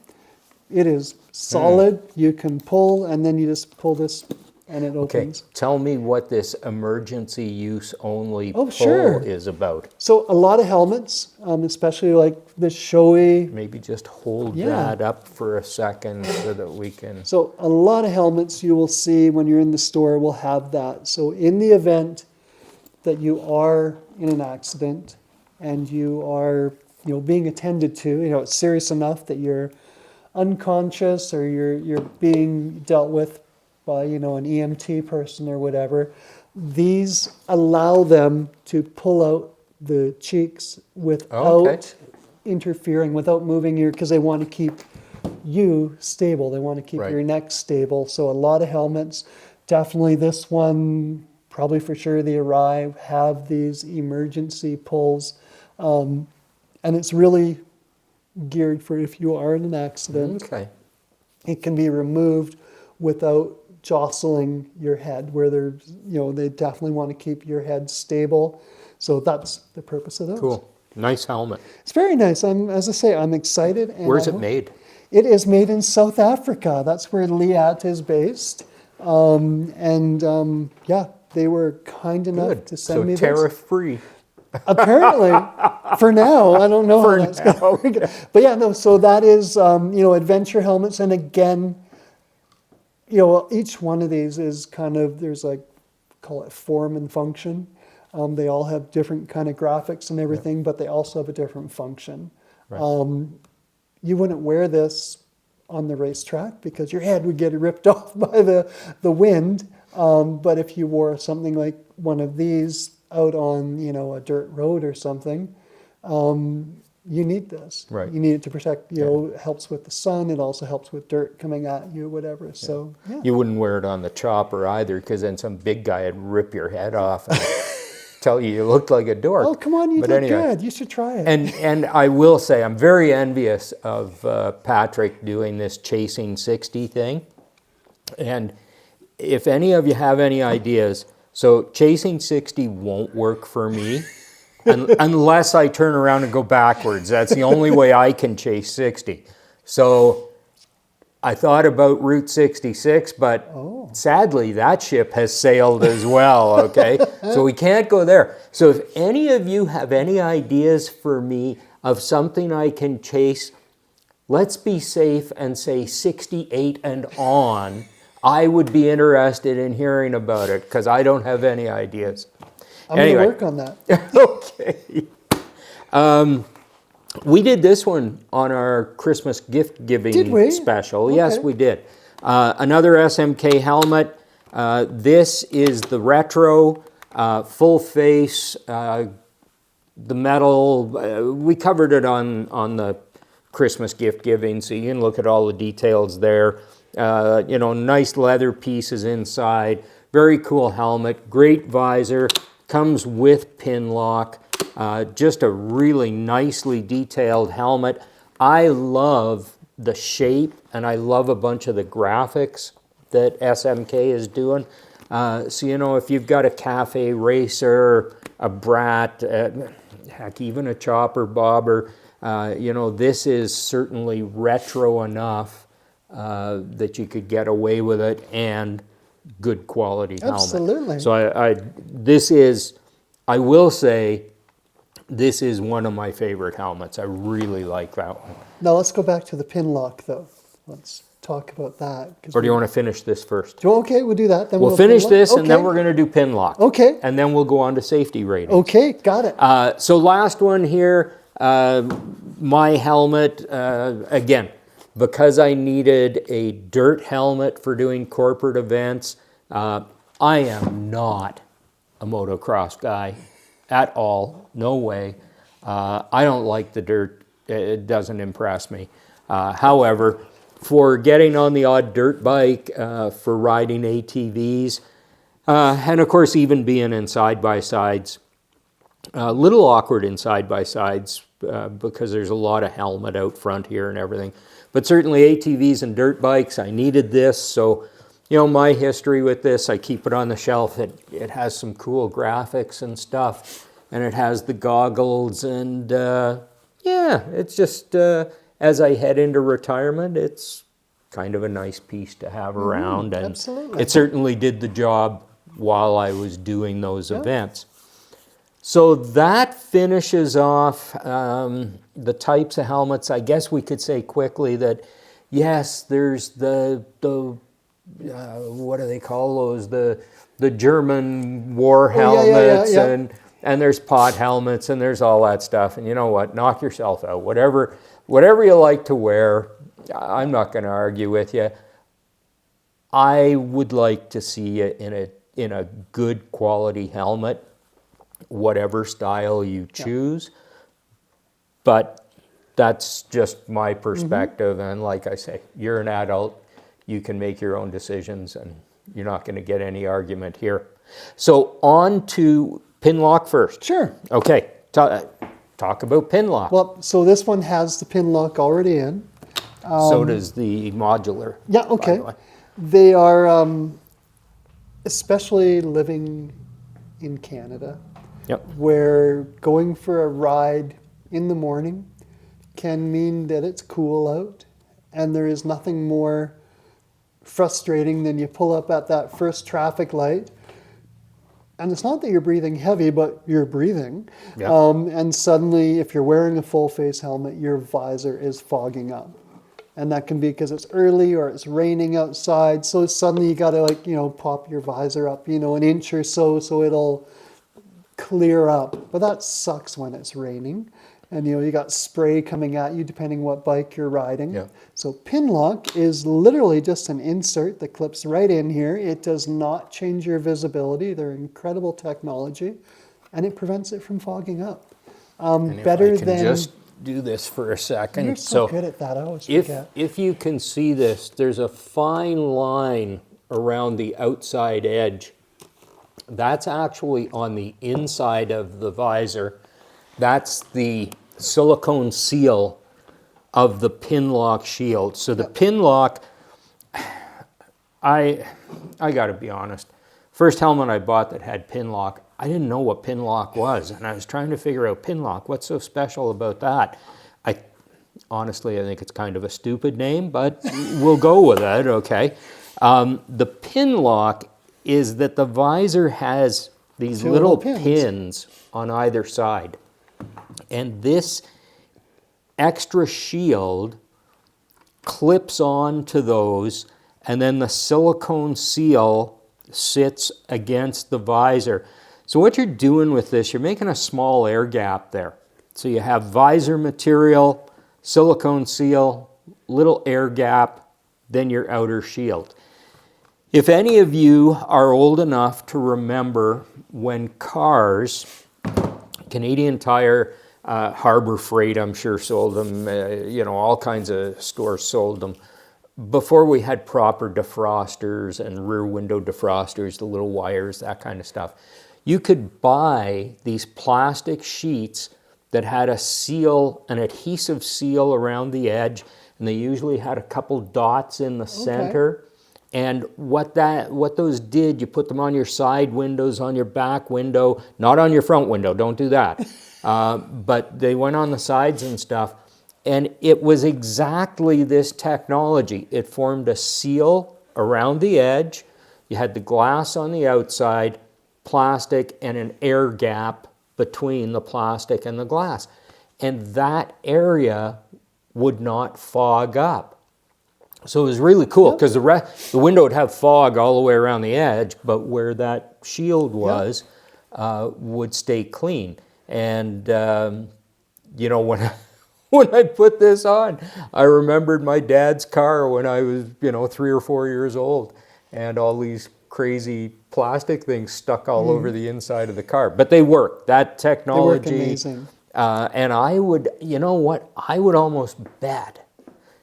It is solid. You can pull, and then you just pull this, and it Okay, opens. tell me what this emergency use only pull sure. is about. So a lot of helmets, especially like this showy. Maybe just hold Yeah. that up for a second so that we can... So a lot of helmets you will see when you're in the store will have that. So in the event that you are in an accident and you are, being attended to, it's serious enough that you're unconscious or you're being dealt with by, an EMT person or whatever, these allow them to pull out the cheeks without interfering, without moving because they want to keep you stable. They want to keep your neck stable. So a lot of helmets, definitely this one, probably for sure the Arai, have these emergency pulls. And it's really geared for if you are in an accident. Okay. It can be removed without jostling your head, where they definitely want to keep your head stable. So that's the purpose of those. Cool. Nice helmet. It's very nice. As I say, I'm excited. And Where's it made? It is made in South Africa. That's where Liat is based. Yeah, they were kind enough to send me this. So tariff-free. Apparently, for now, I don't know how that's going to work. But yeah, no, so that is, adventure helmets. And again, each one of these is kind of, there's call it form and function. They all have different kind of graphics and everything, but they also have a different function. Right. You wouldn't wear this on the racetrack because your head would get ripped off by the wind. But if you wore something like one of these out on, a dirt road or something, you need this. Right. You need it to protect, it helps with the sun. It also helps with dirt coming at you, whatever. Yeah. So, yeah. You wouldn't wear it on the chopper either because then some big guy would rip your head off and tell you looked like a dork. Oh, come on, you did good. You should try it. And I will say, I'm very envious of Patrick doing this Chasing 60 thing. And if any of you have any ideas, so Chasing 60 won't work for me unless I turn around and go backwards. That's the only way I can chase 60. So I thought about Route 66, but sadly that ship has sailed as well, okay? So we can't go there. So if any of you have any ideas for me of something I can chase, let's be safe and say 68 and on. I would be interested in hearing about it because I don't have any ideas. I'm going to work on that. Okay. We did this one on our Christmas gift giving special. Okay. Yes, we did. Another SMK helmet. This is the retro, full face, the metal. We covered it on the Christmas gift giving, so you can look at all the details there. Nice leather pieces inside. Very cool helmet. Great visor. Comes with pin lock. Just a really nicely detailed helmet. I love the shape and I love a bunch of the graphics that SMK is doing. So, if you've got a cafe racer, a brat, heck, even a chopper bobber, this is certainly retro enough that you could get away with it and good quality helmet. Absolutely. So I will say, this is one of my favorite helmets. I really like that one. Now let's go back to the pin lock, though. Let's talk about that. Or do you want to finish this first? Okay, we'll do that. Then we'll finish this, and then we're going to do pin lock. Okay. And then we'll go on to safety ratings. Okay, got it. So last one here, my helmet, again, because I needed a dirt helmet for doing corporate events, I am not a motocross guy at all. No way. I don't like the dirt. It doesn't impress me. However, for getting on the odd dirt bike, for riding ATVs, and of course even being in side-by-sides. A little awkward in side-by-sides because there's a lot of helmet out front here and everything. But certainly ATVs and dirt bikes, I needed this. So, my history with this, I keep it on the shelf. It has some cool graphics and stuff. And it has the goggles. And it's just, as I head into retirement, it's kind of a nice piece to have around. And absolutely. It certainly did the job while I was doing those events. So that finishes off the types of helmets. I guess we could say quickly that, yes, there's the what do they call those? The German war helmets, and there's pot helmets, and there's all that stuff. And you know what? Knock yourself out. Whatever you like to wear, I'm not going to argue with you. I would like to see you in a good quality helmet, whatever style you choose. But that's just my perspective. And like I say, you're an adult. You can make your own decisions, and you're not going to get any argument here. So on to pin lock first. Sure. Okay. Talk about pin lock. Well, so this one has the pin lock already in. So does the modular. Yeah, okay. They are, especially living in Canada, where going for a ride in the morning can mean that it's cool out, and there is nothing more frustrating than you pull up at that first traffic light, and it's not that you're breathing heavy, but you're breathing, and suddenly if you're wearing a full face helmet, your visor is fogging up. And that can be because it's early or it's raining outside, so suddenly you got to pop your visor up an inch or so it'll clear up. But that sucks when it's raining, and you got spray coming at you depending what bike you're riding. So pin lock is literally just an insert that clips right in here. It does not change your visibility. They're incredible technology, and it prevents it from fogging up. Better than just do this for a second. You're so good at that. I always forget. If you can see this, there's a fine line around the outside edge. That's actually on the inside of the visor. That's the silicone seal of the pin lock shield. So the pin lock, I got to be honest. First helmet I bought that had pin lock, I didn't know what pin lock was, and I was trying to figure out pin lock. What's so special about that? Honestly, I think it's kind of a stupid name, but we'll go with it, okay? The pin lock is that the visor has these little pins on either side. And this extra shield clips on to those, and then the silicone seal sits against the visor. So what you're doing with this, you're making a small air gap there. So you have visor material, silicone seal, little air gap, then your outer shield. If any of you are old enough to remember when cars, Canadian Tire, Harbor Freight, I'm sure sold them, all kinds of stores sold them. Before we had proper defrosters and rear window defrosters, the little wires, that kind of stuff, you could buy these plastic sheets that had a seal, an adhesive seal around the edge, and they usually had a couple dots in the center. And what those did, you put them on your side windows, on your back window, not on your front window, don't do that. But they went on the sides and stuff. And it was exactly this technology. It formed a seal around the edge. You had the glass on the outside, plastic, and an air gap between the plastic and the glass. And that area would not fog up. So it was really cool because the window would have fog all the way around the edge, but where that shield was would stay clean. And, when I put this on, I remembered my dad's car when I was, 3 or 4 years old, and all these crazy plastic things stuck all over the inside of the car. But they work. That technology. They work amazing. And I would, I would almost bet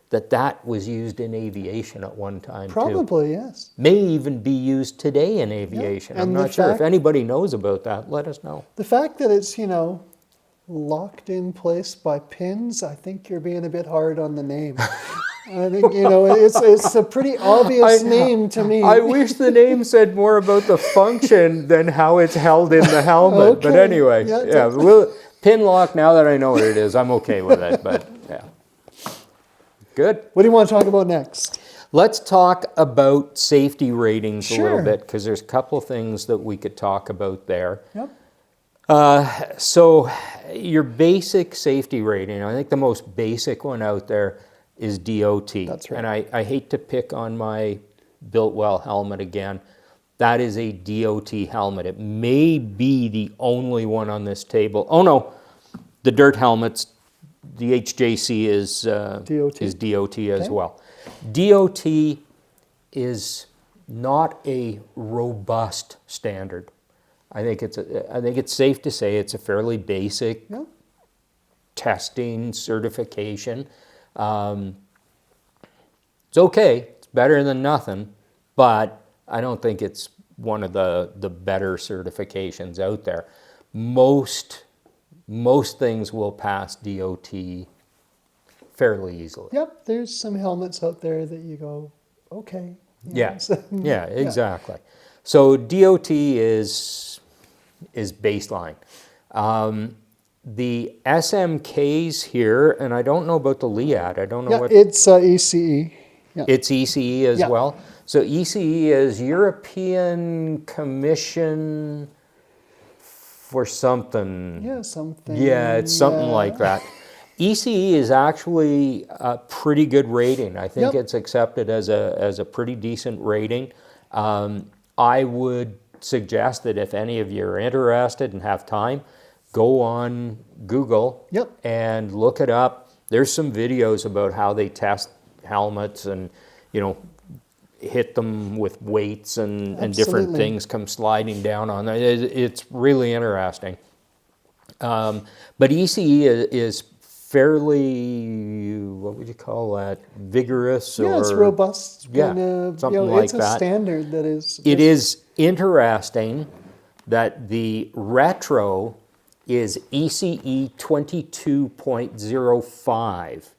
that was used in aviation at one time too. Probably, yes. May even be used today in aviation. Yeah. I'm And not the sure. If fact- anybody knows about that, let us know. The fact that it's, locked in place by pins, I think you're being a bit hard on the name. I think, it's a pretty obvious name to me. I wish the name said more about the function than how it's held in the helmet. But Okay. anyway, Yeah, we'll pin lock, now that I know what it is, I'm okay with it. But yeah. Good. What do you want to talk about next? Let's talk about safety ratings a little Sure. bit, because there's a couple things that we could talk about there. Yep. So your basic safety rating, I think the most basic one out there is DOT. That's right. And I hate to pick on my Biltwell helmet again. That is a DOT helmet. It may be the only one on this table. Oh no, the dirt helmets, the HJC is DOT as well. DOT is not a robust standard. I think it's safe to say it's a fairly basic testing certification. It's okay. It's better than nothing, but I don't think it's one of the better certifications out there. Most things will pass DOT fairly easily. Yep, there's some helmets out there that you go, okay. Yeah, yeah, exactly. So DOT is baseline. The SMKs here, and I don't know about the LEAD. I don't know Yeah, what it's ECE. Yeah. it's ECE as Yeah. well. So ECE is European Commission for something. Yeah, something. Yeah, it's something like that. ECE is actually a pretty good rating. I think Yep. it's accepted as a pretty decent rating. I would suggest that if any of you are interested and have time, go on Google Yep. and look it up. There's some videos about how they test helmets and, hit them with weights and different Absolutely. things come sliding down on there. It's really interesting. But ECE is fairly, what would you call that, vigorous? Yeah, it's or robust. Yeah, Kinda, something like it's a that. standard that is. It is interesting that the retro is ECE 22.05.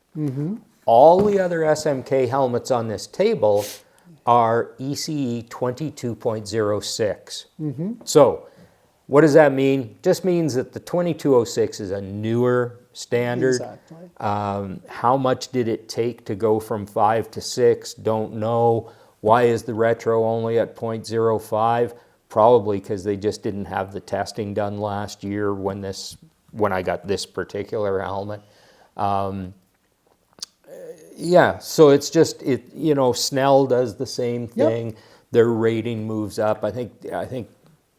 All the other SMK helmets on this table are ECE 22.06. So what does that mean? Just means that the 2206 is a newer standard. Exactly. How much did it take to go from 5 to 6? Don't know. Why is the retro only at 0.05? Probably because they just didn't have the testing done last year when I got this particular helmet. Yeah, so it's just Snell does the same thing. Their rating moves up. I think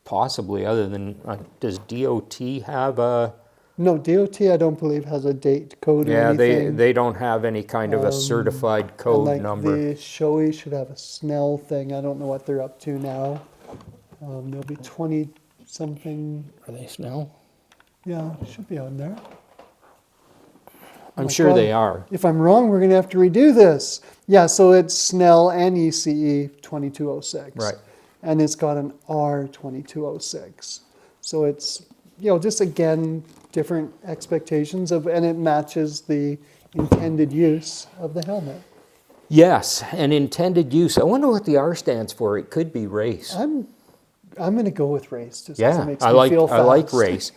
possibly other than does DOT have a? No, DOT I don't believe has a date code or anything. they don't have any kind of a certified code And number. The Shoei should have a Snell thing. I don't know what they're up to now. There'll be 20 something. Are they Snell? Yeah, should be on there. I'm my sure God. they are. If I'm wrong, we're going to have to redo this. Yeah, so it's Snell and ECE 2206. Right. And it's got an R2206. So it's, just again, different expectations and it matches the intended use of the helmet. Yes, and intended use. I wonder what the R stands for. It could be race. I'm going to go with race just because it Yeah, makes I me like feel fast. I like race.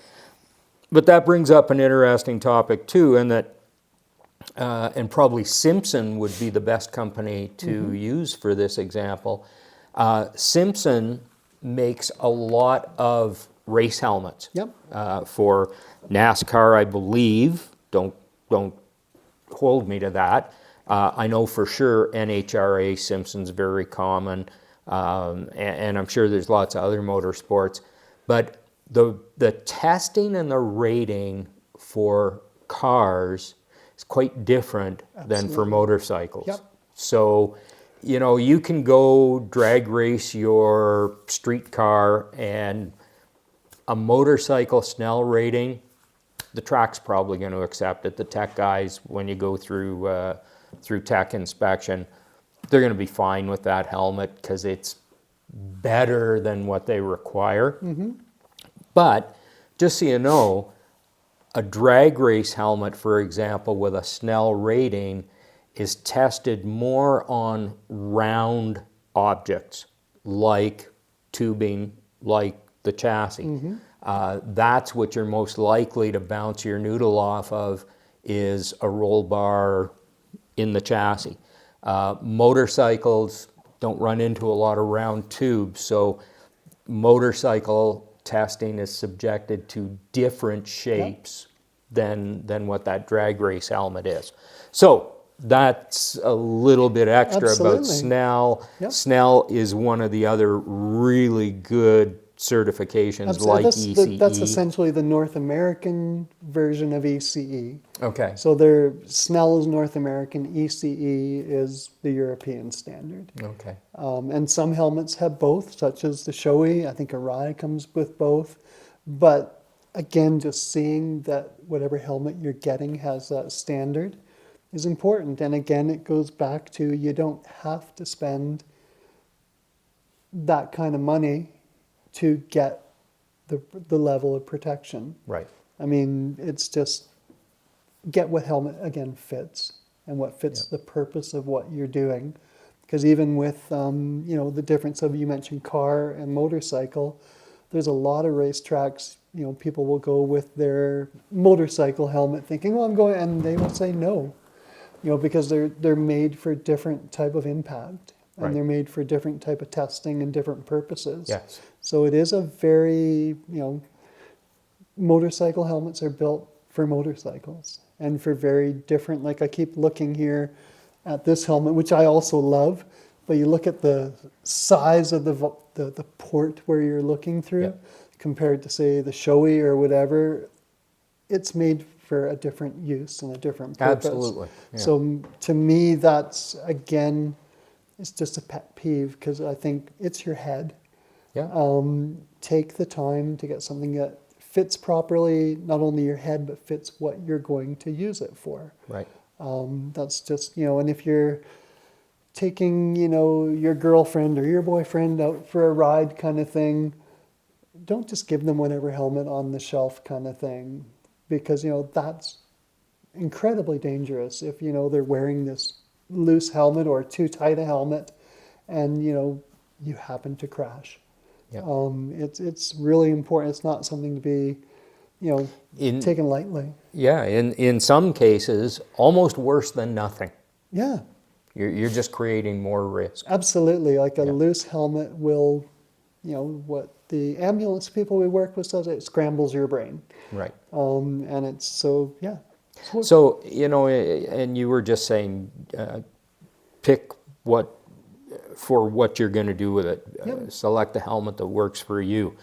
But that brings up an interesting topic too, in that, and probably Simpson would be the best company to use for this example. Simpson makes a lot of race helmets. Yep. For NASCAR, I believe. Don't hold me to that. I know for sure NHRA Simpson's very common, and I'm sure there's lots of other motorsports. But the testing and the rating for cars is quite different than for motorcycles. Yep. So, you can go drag race your street car, and a motorcycle Snell rating, the track's probably going to accept it. The tech guys, when you go through through tech inspection, they're going to be fine with that helmet because it's better than what they require. But just so you know, a drag race helmet, for example, with a Snell rating is tested more on round objects like tubing, like the chassis. That's what you're most likely to bounce your noodle off of, is a roll bar in the chassis. Motorcycles don't run into a lot of round tubes, so motorcycle testing is subjected to different shapes than what that drag race helmet is. So that's a little bit extra about Absolutely. Snell. Yep. Snell is one of the other really good certifications like ECE. That's essentially the North American version of ECE. Okay. So Snell is North American, ECE is the European standard. Okay. And some helmets have both, such as the Shoei. I think Arai comes with both. But again, just seeing that whatever helmet you're getting has that standard is important. And again, it goes back to, you don't have to spend that kind of money to get the level of protection. Right. I mean, it's just get what helmet, again, fits and what fits the purpose of what you're doing. Because even with, the difference of, you mentioned car and motorcycle, there's a lot of racetracks, people will go with their motorcycle helmet thinking, I'm going, and they will say no, because they're made for different type of impact. And they're made for different type of testing and different purposes. Yes. So it is a very, motorcycle helmets are built for motorcycles and for very different, like I keep looking here at this helmet, which I also love, but you look at the size of the port where you're looking through compared to, say, the Shoei or whatever, it's made for a different use and a different purpose. Absolutely. Yeah. So to me, that's, again, it's just a pet peeve, because I think it's your head. Yeah. Take the time to get something that fits properly, not only your head, but fits what you're going to use it for. Right. That's just, and if you're taking, your girlfriend or your boyfriend out for a ride kind of thing, don't just give them whatever helmet on the shelf kind of thing, because, that's incredibly dangerous if, they're wearing this loose helmet or too tight a helmet and, you happen to crash. Yep. It's really important. It's not something to be, taken lightly. Yeah, in some cases, almost worse than nothing. Yeah. You're just creating more risk. Absolutely. Like a loose helmet will, what the ambulance people we work with says, it scrambles your brain. Right. And it's so, yeah. So, and you were just saying, pick what you're going to do with it. Select a helmet that works for you.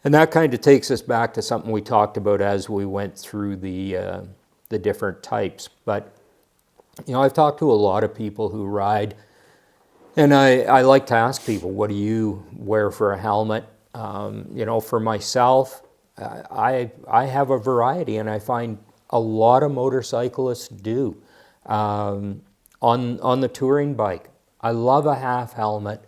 And that kind of takes us back to something we talked about as we went through the different types. But, I've talked to a lot of people who ride, and I like to ask people, what do you wear for a helmet? For myself, I have a variety, and I find a lot of motorcyclists do. On the touring bike, I love a half helmet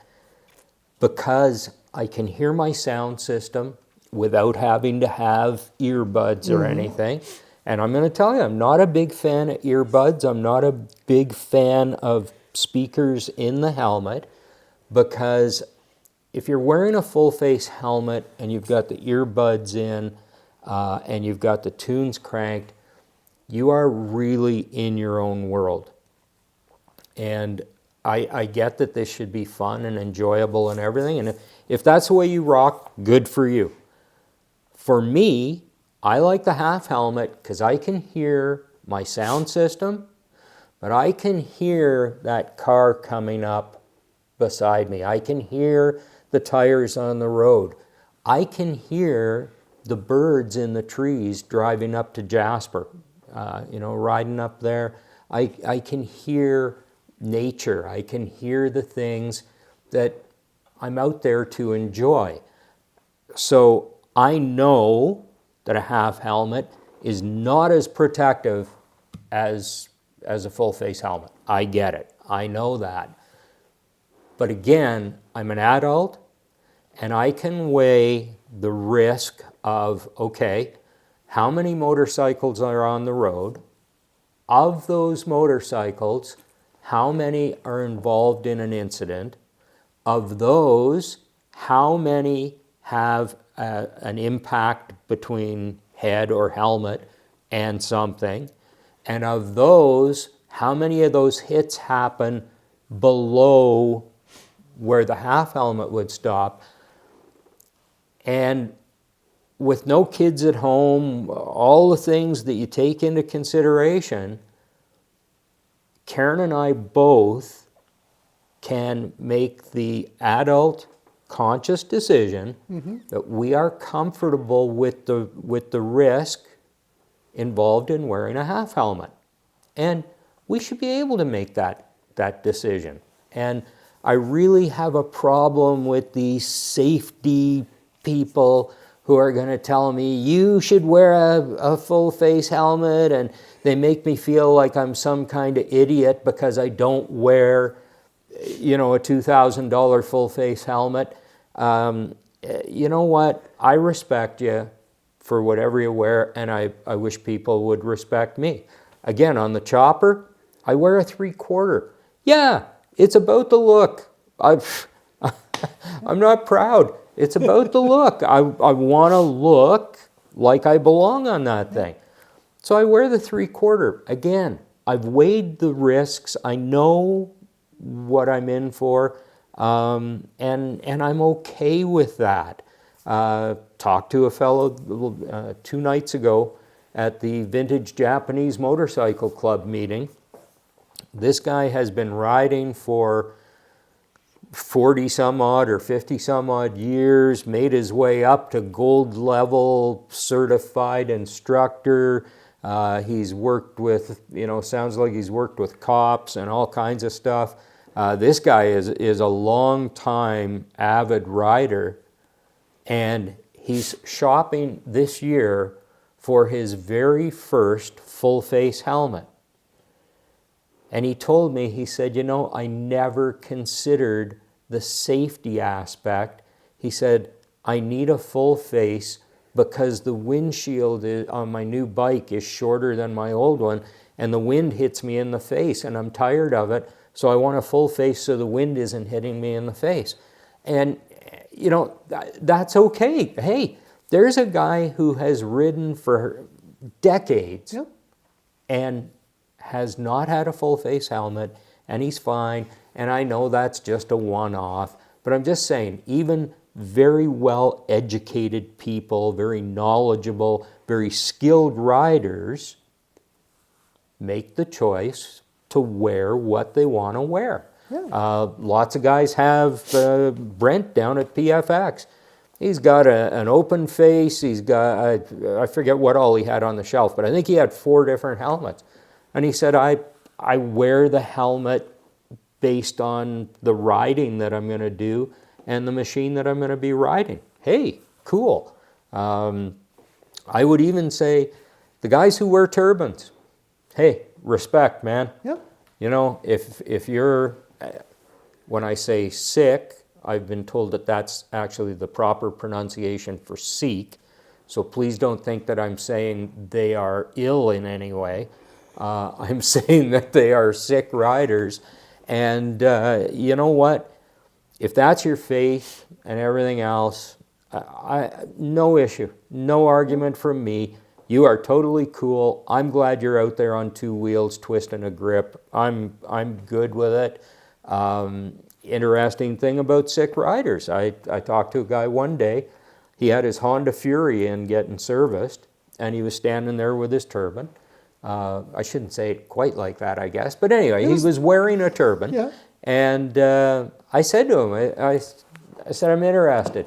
because I can hear my sound system without having to have earbuds or anything. And I'm going to tell you, I'm not a big fan of earbuds. I'm not a big fan of speakers in the helmet, because if you're wearing a full face helmet and you've got the earbuds in and you've got the tunes cranked, you are really in your own world. And I get that this should be fun and enjoyable and everything. And if that's the way you rock, good for you. For me, I like the half helmet because I can hear my sound system, but I can hear that car coming up beside me. I can hear the tires on the road. I can hear the birds in the trees driving up to Jasper, riding up there. I can hear nature. I can hear the things that I'm out there to enjoy. So I know that a half helmet is not as protective as as a full face helmet. I get it. I know that. But again, I'm an adult and I can weigh the risk of, okay, how many motorcycles are on the road? Of those motorcycles, how many are involved in an incident? Of those, how many have an impact between head or helmet and something? And of those, how many of those hits happen below where the half helmet would stop? And with no kids at home, all the things that you take into consideration, Karen and I both can make the adult conscious decision that we are comfortable with the risk involved in wearing a half helmet. And we should be able to make that decision. And I really have a problem with these safety people who are going to tell me, you should wear a full face helmet, and they make me feel like I'm some kind of idiot because I don't wear, a $2,000 full face helmet. You know what? I respect you for whatever you wear, and I wish people would respect me. Again, on the chopper, I wear a 3/4. Yeah, it's about the look. I'm not proud. It's about the look. I want to look like I belong on that thing. So I wear the 3/4. Again, I've weighed the risks. I know what I'm in for, and I'm okay with that. Talked to a fellow 2 nights ago at the Vintage Japanese Motorcycle Club meeting. This guy has been riding for 40 some odd or 50 some odd years, made his way up to gold level certified instructor. He's worked with, sounds like he's worked with cops and all kinds of stuff. This guy is a long time avid rider, and he's shopping this year for his very first full face helmet. And he told me, he said, I never considered the safety aspect. He said, I need a full face because the windshield on my new bike is shorter than my old one, and the wind hits me in the face, and I'm tired of it, so I want a full face so the wind isn't hitting me in the face. And, that's okay. Hey, there's a guy who has ridden for decades and has not had a full face helmet, and he's fine. And I know that's just a one-off, but I'm just saying, even very well educated people, very knowledgeable, very skilled riders make the choice to wear what they want to wear. Yeah. Lots of guys have Brent down at PFX. He's got an open face. He's got, I forget what all he had on the shelf, but I think he had 4 different helmets. And he said, I wear the helmet based on the riding that I'm going to do and the machine that I'm going to be riding. Hey, cool. I would even say the guys who wear turbans, hey, respect, man. Yep. If you're, when I say sick, I've been told that that's actually the proper pronunciation for Sikh. So please don't think that I'm saying they are ill in any way. I'm saying that they are sick riders. And you know what? If that's your faith and everything else, no issue, no argument from me. You are totally cool. I'm glad you're out there on 2 wheels twisting a grip. I'm good with it. Interesting thing about sick riders. I talked to a guy one day. He had his Honda Fury in getting serviced, and he was standing there with his turban. I shouldn't say it quite like that, I guess. But anyway, he was wearing a turban. Yeah. And I said to him, I said, I'm interested.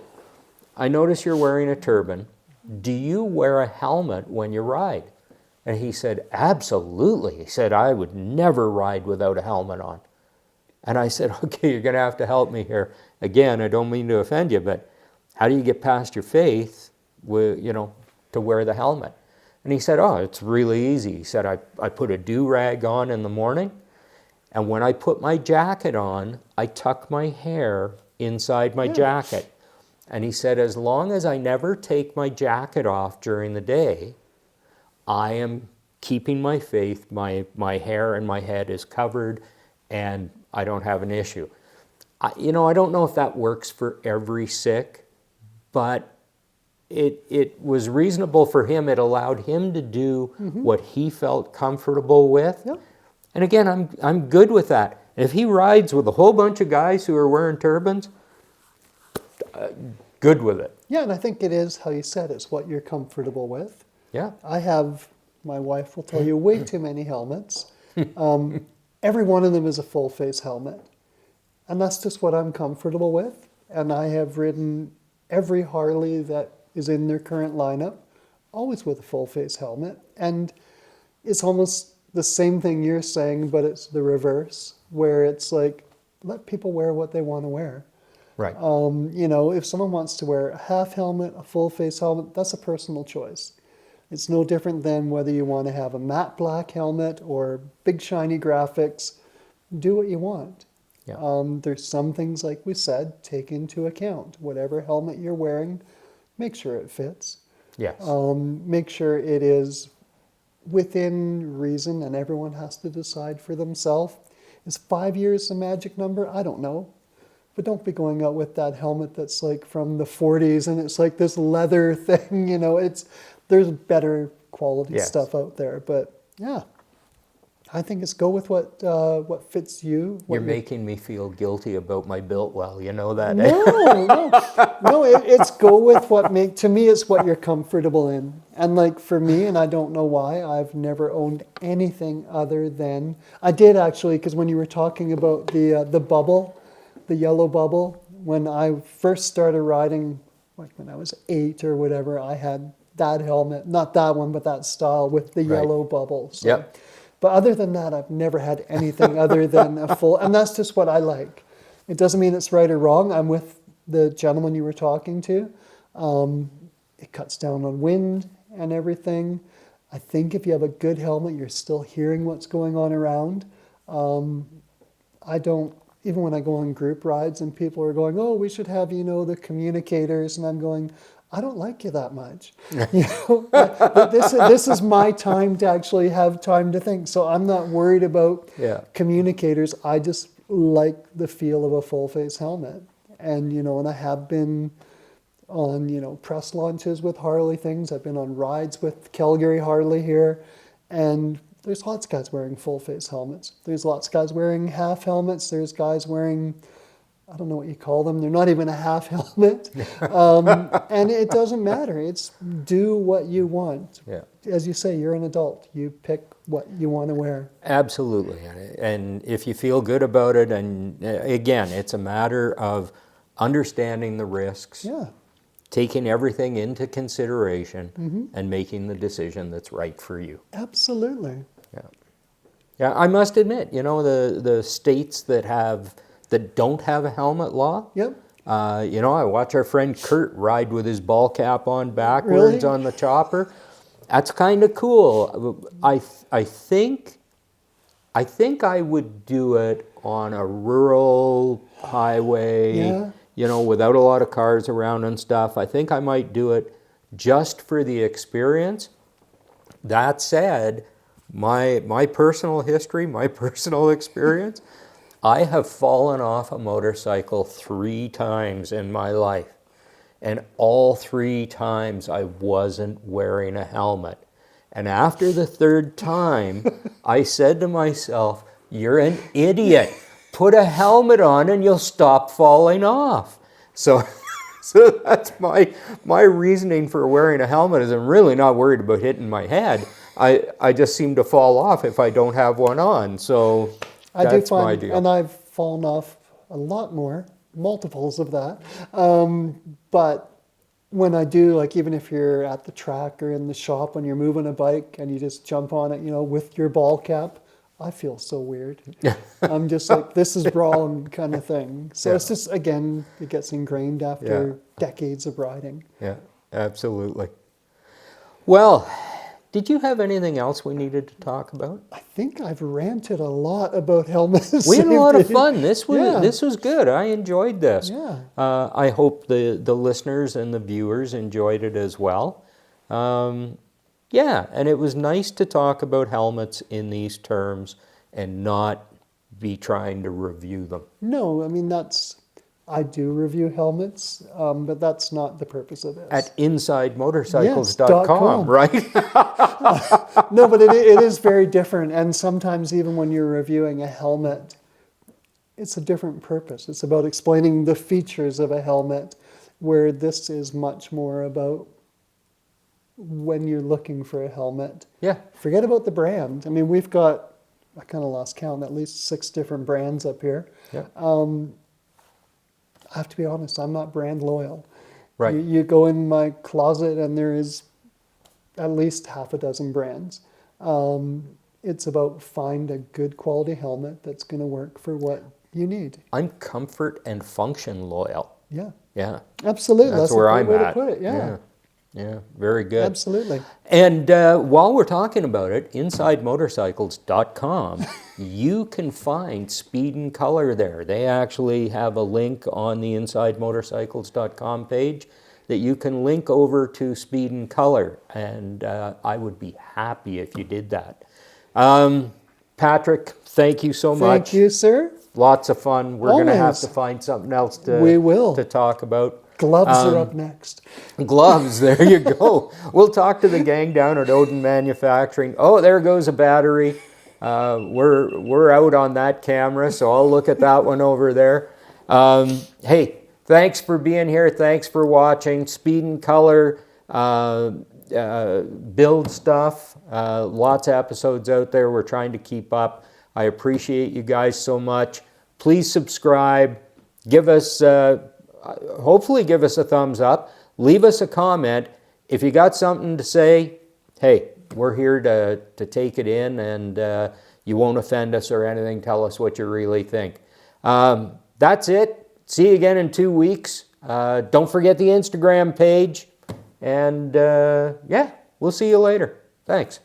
I notice you're wearing a turban. Do you wear a helmet when you ride? And he said, absolutely. He said, I would never ride without a helmet on. And I said, okay, you're going to have to help me here. Again, I don't mean to offend you, but how do you get past your faith, to wear the helmet? And he said, oh, it's really easy. He said, I put a do-rag on in the morning, and when I put my jacket on, I tuck my hair inside my jacket. And he said, as long as I never take my jacket off during the day, I am keeping my faith, my hair and my head is covered, and I don't have an issue. I don't know if that works for every Sikh, but it was reasonable for him. It allowed him to do what he felt comfortable with. Yep. And again, I'm good with that. If he rides with a whole bunch of guys who are wearing turbans, good with it. Yeah, and I think it is how you said it's what you're comfortable with. Yeah. My wife will tell you, way too many helmets. Every one of them is a full face helmet. And that's just what I'm comfortable with. And I have ridden every Harley that is in their current lineup, always with a full face helmet. And it's almost the same thing you're saying, but it's the reverse, where it's like, let people wear what they want to wear. Right. If someone wants to wear a half helmet, a full face helmet, that's a personal choice. It's no different than whether you want to have a matte black helmet or big shiny graphics. Do what you want. Yeah. There's some things, like we said, take into account. Whatever helmet you're wearing, make sure it fits. Yes. Make sure it is within reason, and everyone has to decide for themselves. Is 5 years the magic number? I don't know. But don't be going out with that helmet that's like from the 40s and it's like this leather thing, there's better quality stuff out there. But yeah, I think it's go with what fits you. You're making me feel guilty about my built well, you know that? No, it's go with to me, it's what you're comfortable in. And like for me, and I don't know why, I've never owned anything other than, I did actually, because when you were talking about the bubble, the yellow bubble, when I first started riding, like when I was 8 or whatever, I had that helmet, not that one, but that style with the yellow bubble. So, yep. But other than that, I've never had anything other than a full, and that's just what I like. It doesn't mean it's right or wrong. I'm with the gentleman you were talking to. It cuts down on wind and everything. I think if you have a good helmet, you're still hearing what's going on around. Even when I go on group rides and people are going, oh, we should have, the communicators. And I'm going, I don't like you that much. But this is my time to actually have time to think. So I'm not worried about communicators. I just like the feel of a full face helmet. And, and I have been on, press launches with Harley things. I've been on rides with Calgary Harley here. And there's lots of guys wearing full face helmets. There's lots of guys wearing half helmets. There's guys wearing, I don't know what you call them. They're not even a half helmet. And it doesn't matter. It's do what you want. Yeah. As you say, you're an adult. You pick what you want to wear. Absolutely. And if you feel good about it, and again, it's a matter of understanding the risks. Yeah. Taking everything into consideration and making the decision that's right for you. Absolutely. Yeah, I must admit, the states that don't have a helmet law. Yep. I watch our friend Kurt ride with his ball cap on backwards on the chopper. That's kind of cool. I think I would do it on a rural highway. Yeah. Without a lot of cars around and stuff. I think I might do it just for the experience. That said, my personal history, my personal experience, I have fallen off a motorcycle 3 times in my life. And all 3 times I wasn't wearing a helmet. And after the 3rd time, I said to myself, you're an idiot. Put a helmet on and you'll stop falling off. So that's my reasoning for wearing a helmet is I'm really not worried about hitting my head. I just seem to fall off if I don't have one on. So that's my deal. And I've fallen off a lot more, multiples of that. But when I do, like even if you're at the track or in the shop when you're moving a bike and you just jump on it, with your ball cap, I feel so weird. I'm just like, this is wrong kind of thing. So it's just, again, it gets ingrained after decades of riding. Yeah, absolutely. Well, Did you have anything else we needed to talk about? I think I've ranted a lot about helmet safety. We had a lot of fun. This Yeah. was good. I enjoyed this. Yeah. I hope the listeners and the viewers enjoyed it as well. Yeah, and it was nice to talk about helmets in these terms and not be trying to review them. No, I mean, I do review helmets, but that's not the purpose of this. At InsideMotorcycles.com, Yes, right? No, but it is very different. And sometimes even when you're reviewing a helmet, it's a different purpose. It's about explaining the features of a helmet, where this is much more about when you're looking for a helmet. Yeah. Forget about the brand. I mean, we've got, I kind of lost count, at least 6 different brands up here. Yeah. I have to be honest, I'm not brand loyal. Right. You go in my closet and there is at least half a dozen brands. It's about find a good quality helmet that's going to work for what you need. I'm comfort and function loyal. Yeah. Yeah. Absolutely. That's That's where a I'm great way at. to put it. Yeah. Yeah, very good. Absolutely. And while we're talking about it, InsideMotorcycles.com, you can find Speed Kolor there. They actually have a link on the InsideMotorcycles.com page that you can link over to Speed Kolor, and I would be happy if you did that. Patrick, thank you so much. Thank you, sir. Lots of fun. We're going to have Always. to find something else to talk about. Gloves are up next. Gloves, there you go. We'll talk to the gang down at Odin Manufacturing. Oh, there goes a battery. We're out on that camera, so I'll look at that one over there. Hey, thanks for being here. Thanks for watching. Speed Kolor, build stuff. Lots of episodes out there. We're trying to keep up. I appreciate you guys so much. Please subscribe. Give us... hopefully give us a thumbs up. Leave us a comment. If you got something to say, hey, we're here to take it in, and you won't offend us or anything. Tell us what you really think. That's it. See you again in 2 weeks. Don't forget the Instagram page. And yeah, we'll see you later. Thanks.